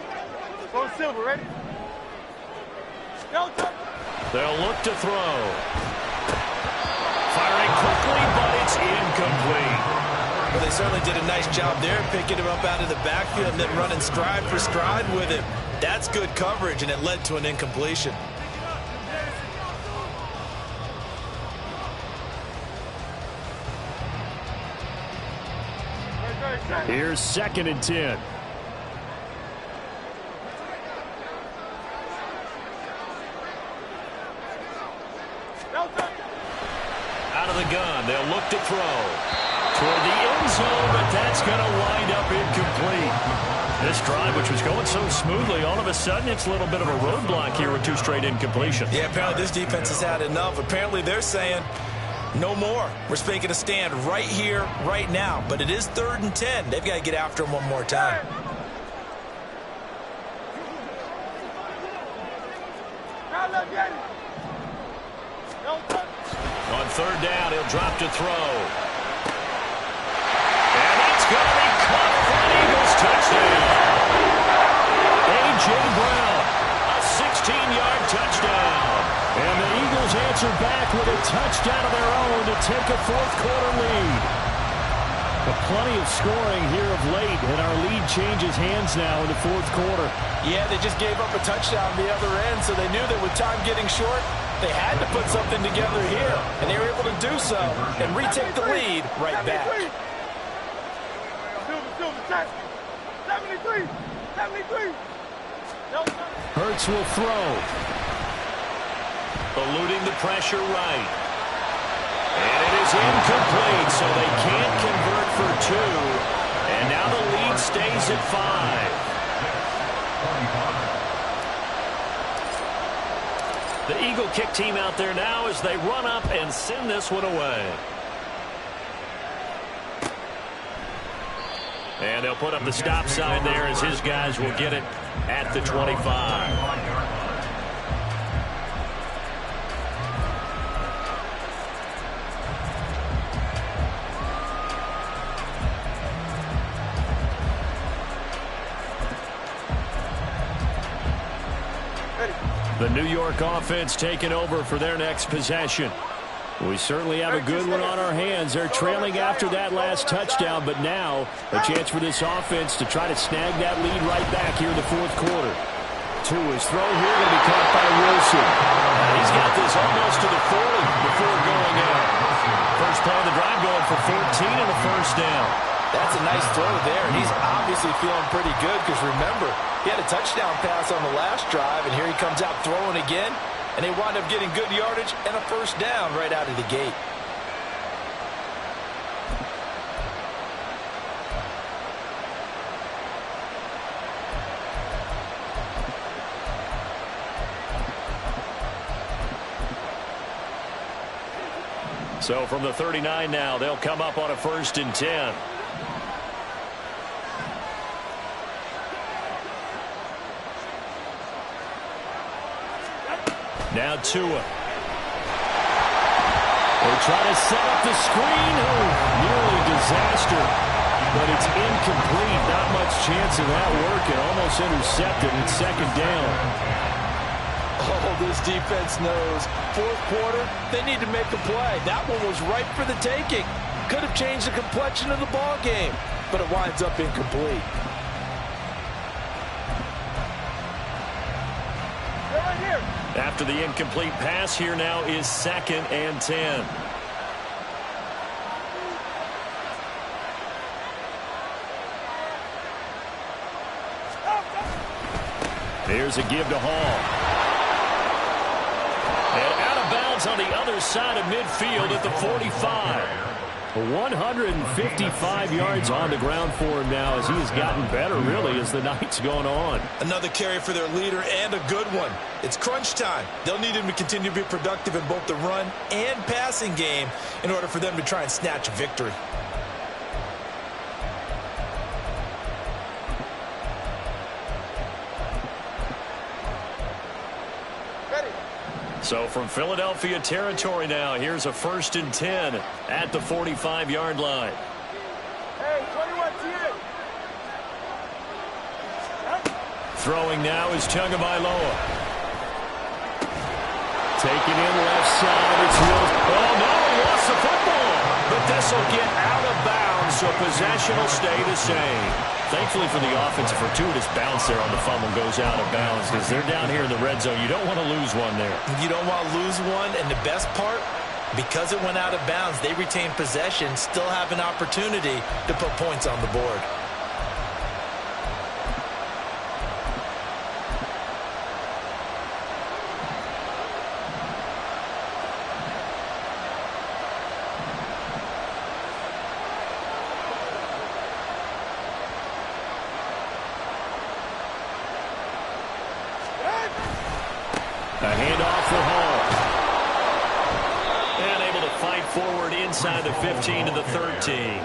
Go Silver, ready? They'll look to throw. Firing quickly, but it's incomplete. Well, they certainly did a nice job there, picking him up out of the backfield and then running stride for stride with him. That's good coverage, and it led to an incompletion. Here's 2nd and 10. Out of the gun, they'll look to throw. Toward the end zone, but that's going to wind up incomplete. This drive, which was going so smoothly, all of a sudden it's a little bit of a roadblock here with 2 straight incompletions. Yeah, apparently this defense has had enough. Apparently they're saying, no more. We're making a stand right here, right now. But it is 3rd and 10. They've got to get after him one more time. On 3rd down, he'll drop to throw. And that's going to be caught for an Eagles touchdown. A A.J. Brown, a 16-yard touchdown. And the Eagles answer back with a touchdown of their own to take a fourth-quarter lead. But plenty of scoring here of late, and our lead changes hands now in the fourth quarter. Yeah, they just gave up a touchdown on the other end, so they knew that with time getting short, they had to put something together here, and they were able to do so and retake the lead right back. 73. Hurts will throw. Eluding the pressure right. And it is incomplete, so they can't convert for two. And now the lead stays at 5. The Eagle kick team out there now as they run up and send this one away. And they'll put up the stop sign there as his guys will get it at the 25. The New York offense taking over for their next possession. We certainly have a good one on our hands. They're trailing after that last touchdown, but now a chance for this offense to try to snag that lead right back here in the fourth quarter. To his throw here, going to be caught by Wilson. He's got this almost to the 40 before going out. First play of the drive going for 14 and a first down. That's a nice throw there, and he's obviously feeling pretty good because remember, he had a touchdown pass on the last drive, and here he comes out throwing again, and they wind up getting good yardage and a first down right out of the gate. So from the 39 now, they'll come up on a 1st and 10. Now Tua. They try to set up the screen. Oh, nearly disaster. But it's incomplete. Not much chance of that working. Almost intercepted. It's 2nd down. Oh, this defense knows. Fourth quarter, they need to make a play. That one was ripe for the taking. Could have changed the complexion of the ball game, but it winds up incomplete. After the incomplete pass, here now is 2nd and 10. Here's a give to Hall. And out of bounds on the other side of midfield at the 45. 155 yards on the ground for him now as he has gotten better, really, as the night's gone on. Another carry for their leader and a good one. It's crunch time. They'll need him to continue to be productive in both the run and passing game in order for them to try and snatch a victory. So from Philadelphia territory now, here's a 1st and 10 at the 45-yard line. Hey, 21 Throwing now is Tagovailoa. Taken in left side. It's Wilson. Oh, no, he lost the football. But this will get out of bounds, so possession will stay the same. Thankfully for the offense, a fortuitous bounce there on the fumble goes out of bounds because they're down here in the red zone. You don't want to lose one there. You don't want to lose one, and the best part, because it went out of bounds, they retain possession, still have an opportunity to put points on the board. A handoff for Hall. And able to fight forward inside the 15 to the 13.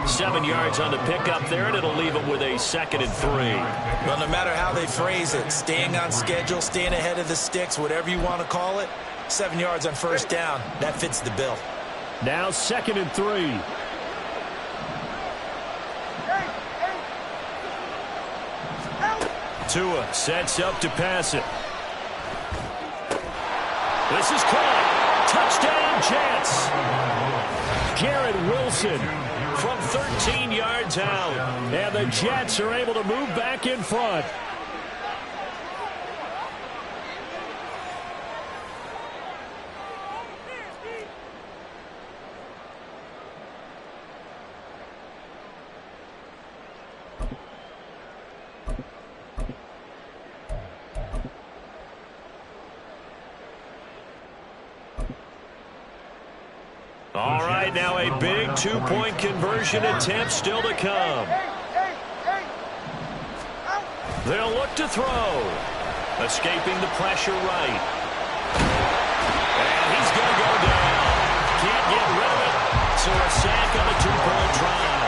7 yards on the pickup there, and it'll leave them with a 2nd and 3. Well, no matter how they phrase it, staying on schedule, staying ahead of the sticks, whatever you want to call it, 7 yards on first down, that fits the bill. Now 2nd and 3. Tua sets up to pass it. This is caught. Touchdown, Jets. Garrett Wilson from 13 yards out. And the Jets are able to move back in front. All right, now a big two-point conversion attempt still to come. They'll look to throw. Escaping the pressure right. And he's going to go down. Can't get rid of it. So a sack on a two-point drive.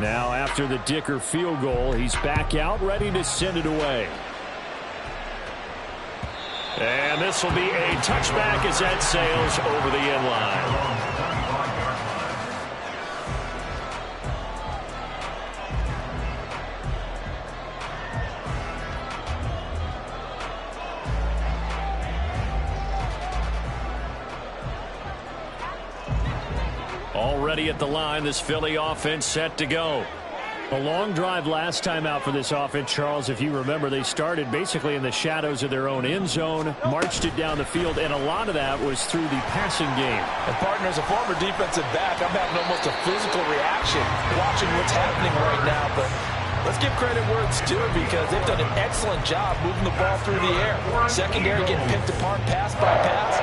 Now after the Dicker field goal, he's back out, ready to send it away. And this will be a touchback as that sails over the end line. Already at the line, this Philly offense set to go. A long drive last time out for this offense, Charles. If you remember, they started basically in the shadows of their own end zone, marched it down the field, and a lot of that was through the passing game. And partner, as a former defensive back, I'm having almost a physical reaction watching what's happening right now. But let's give credit where it's due because they've done an excellent job moving the ball through the air. Secondary getting picked apart pass by pass.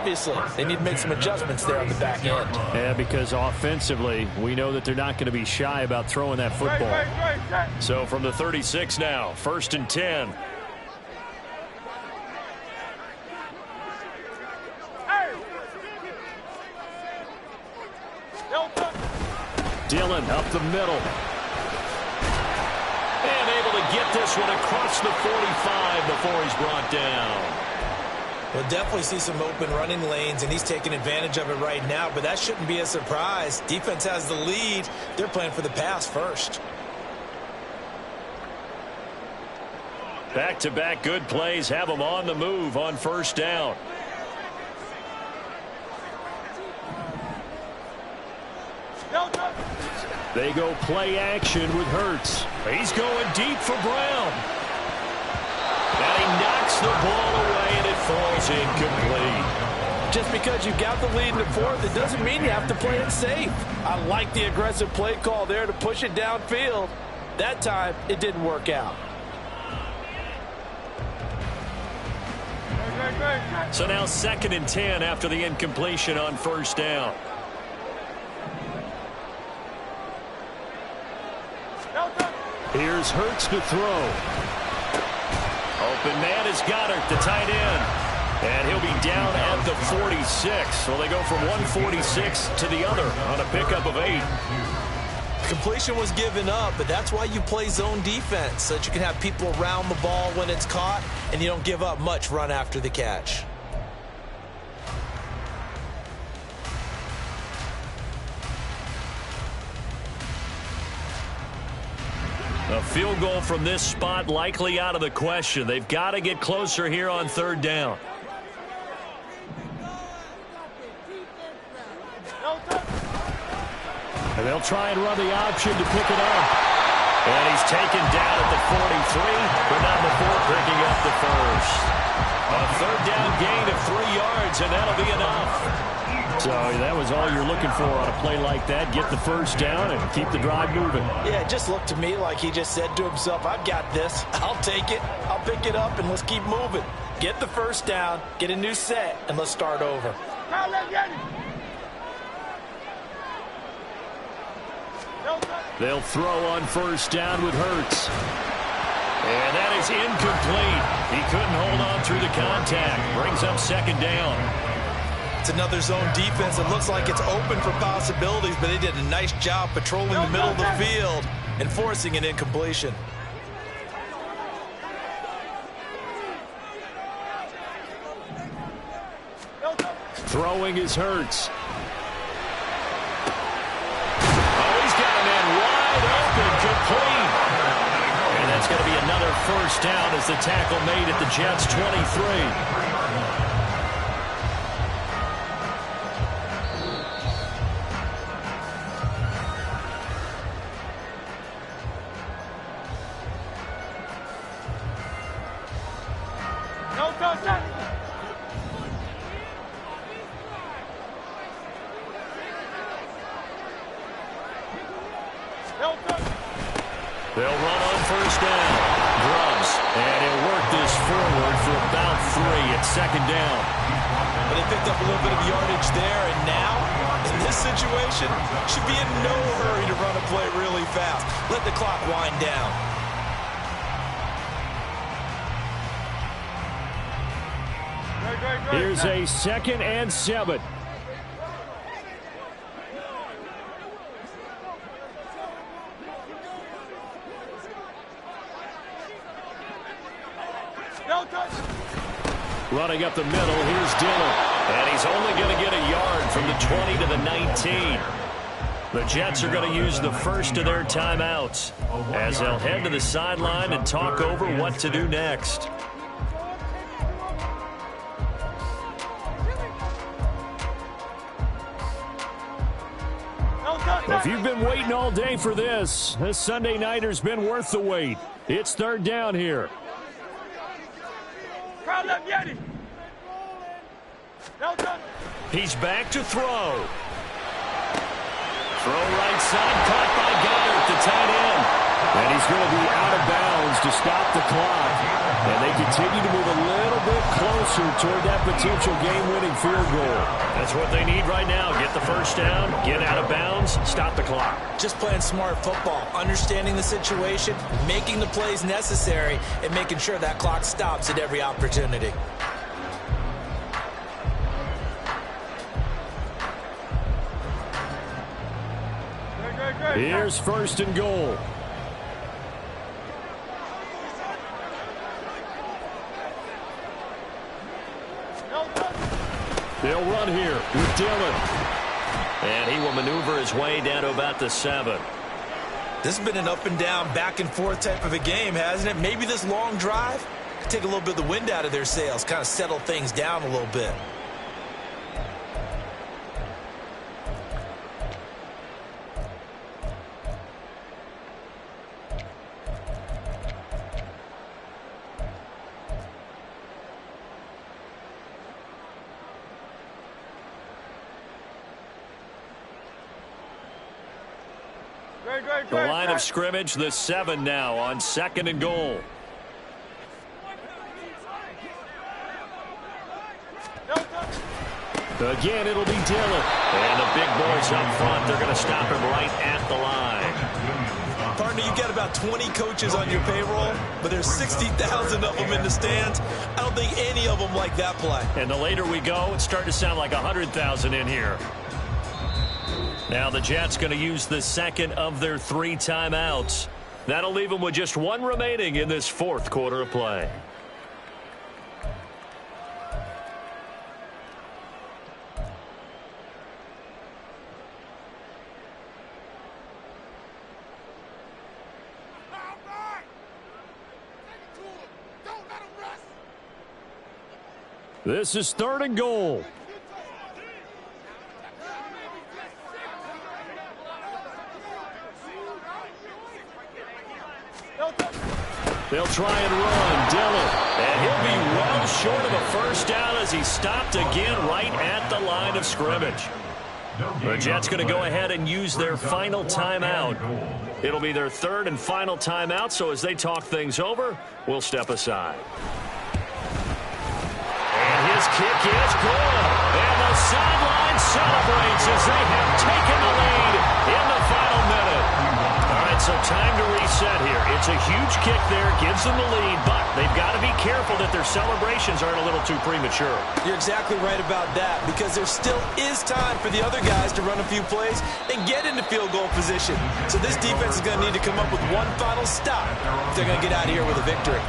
Obviously, they need to make some adjustments there on the back end. Yeah, because offensively, we know that they're not going to be shy about throwing that football. So from the 36 now, 1st and 10. Dillon up the middle. And able to get this one across the 45 before he's brought down. We'll definitely see some open running lanes, and he's taking advantage of it right now, but that shouldn't be a surprise. Defense has the lead. They're playing for the pass first. Back-to-back good plays have them on the move on 1st down. They go play action with Hurts. He's going deep for Brown. And he knocks the ball away, and it falls incomplete. Just because you got the lead in the 4th, it doesn't mean you have to play it safe. I like the aggressive play call there to push it downfield. That time, it didn't work out. So now 2nd and 10 after the incompletion on 1st down. Here's Hurts to throw. Open man is Goddard, the tight end. And he'll be down at the 46. So they go from 146 to the other on a pickup of 8. Completion was given up, but that's why you play zone defense, so that you can have people around the ball when it's caught, and you don't give up much run after the catch. A field goal from this spot likely out of the question. They've got to get closer here on 3rd down. And they'll try and run the option to pick it up. And he's taken down at the 43, but not before picking up the 1st. A 3rd down gain of 3 yards, and that'll be enough. So that was all you're looking for on a play like that. Get the 1st down and keep the drive moving. Yeah, it just looked to me like he just said to himself, I've got this. I'll take it. I'll pick it up, and let's keep moving. Get the 1st down, get a new set, and let's start over. They'll throw on 1st down with Hurts. And that is incomplete. He couldn't hold on through the contact. Brings up 2nd down. It's another zone defense. It looks like it's open for possibilities, but they did a nice job patrolling the middle of the field and forcing an incompletion. Throwing is Hurts. Oh, he's got a man wide open, complete. And that's going to be another first down as the tackle made at the Jets' 23. They'll run on first down. Grubbs. And he'll work this forward for about 3 at second down. But they picked up a little bit of yardage there, and now, in this situation, should be in no hurry to run a play really fast. Let the clock wind down. Here's a 2nd and 7. Running up the middle, here's Dillon. And he's only going to get a yard from the 20 to the 19. The Jets are going to use the first of their timeouts as they'll head to the sideline and talk over what to do next. If you've been waiting all day for this Sunday nighter's been worth the wait. It's 3rd down here. He's back to throw. Throw right side, caught by Goddard, the tight end. And he's going to be out of bounds to stop the clock. And they continue to move a little bit closer toward that potential game-winning field goal. That's what they need right now. Get the first down, get out of bounds, stop the clock. Just playing smart football, understanding the situation, making the plays necessary, and making sure that clock stops at every opportunity. Here's 1st and goal. They'll run here with Dillon. And he will maneuver his way down to about the 7. This has been an up and down, back and forth type of a game, hasn't it? Maybe this long drive could take a little bit of the wind out of their sails, kind of settle things down a little bit. The line of scrimmage, the 7 now on 2nd and goal. Again, it'll be Dillon. And the big boys up front, they're going to stop him right at the line. Partner, you've got about 20 coaches on your payroll, but there's 60,000 of them in the stands. I don't think any of them like that play. And the later we go, it's starting to sound like 100,000 in here. Now the Jets going to use the 2nd of their 3 timeouts. That'll leave them with just 1 remaining in this 4th quarter of play. This is 3rd and goal. They'll try and run. Dillon. And he'll be well short of a first down as he stopped again right at the line of scrimmage. The Jets going to go ahead and use their final timeout. It'll be their 3rd and final timeout, so as they talk things over, we'll step aside. And his kick is good. And the sideline celebrates as they have taken the lead in the final minute. All right, so time to reset here. It's a huge kick there, gives them the lead, but they've got to be careful that their celebrations aren't a little too premature. You're exactly right about that, because there still is time for the other guys to run a few plays and get into field goal position. So this defense is going to need to come up with one final stop if they're going to get out of here with a victory.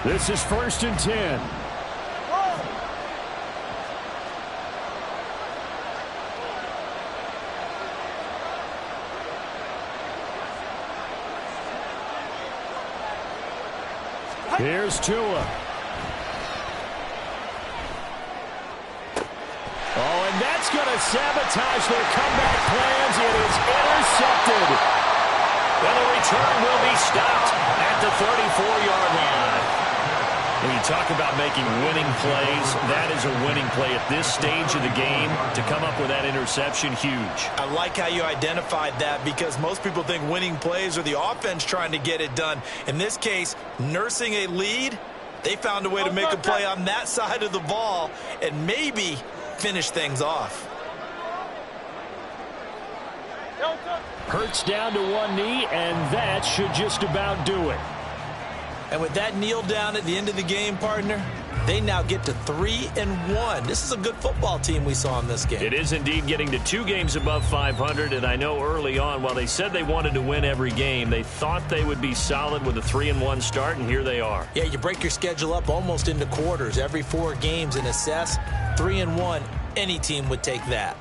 This is 1st and 10. Here's Tua. Oh, and that's going to sabotage their comeback plans. It is intercepted. And the return will be stopped at the 34-yard line. When you talk about making winning plays, that is a winning play at this stage of the game. To come up with that interception, huge. I like how you identified that, because most people think winning plays are the offense trying to get it done. In this case, nursing a lead, they found a way to make a play on that side of the ball and maybe finish things off. Hurts down to one knee, and that should just about do it. And with that kneel down at the end of the game, partner, they now get to 3-1. This is a good football team we saw in this game. It is indeed getting to 2 games above 500, and I know early on, while they said they wanted to win every game, they thought they would be solid with a 3-1 start, and here they are. Yeah, you break your schedule up almost into quarters, every 4 games, and assess 3-1. Any team would take that.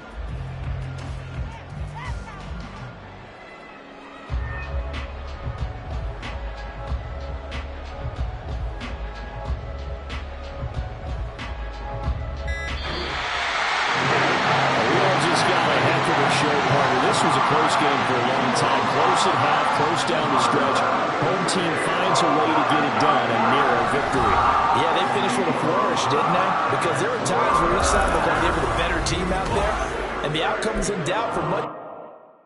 This was a close game for a long time. Close at half, close down the stretch. Home team finds a way to get it done, a narrow victory. Yeah, they finished with a flourish, didn't they? Because there were times where each side looked like they were the better team out there, and the outcome's in doubt for much.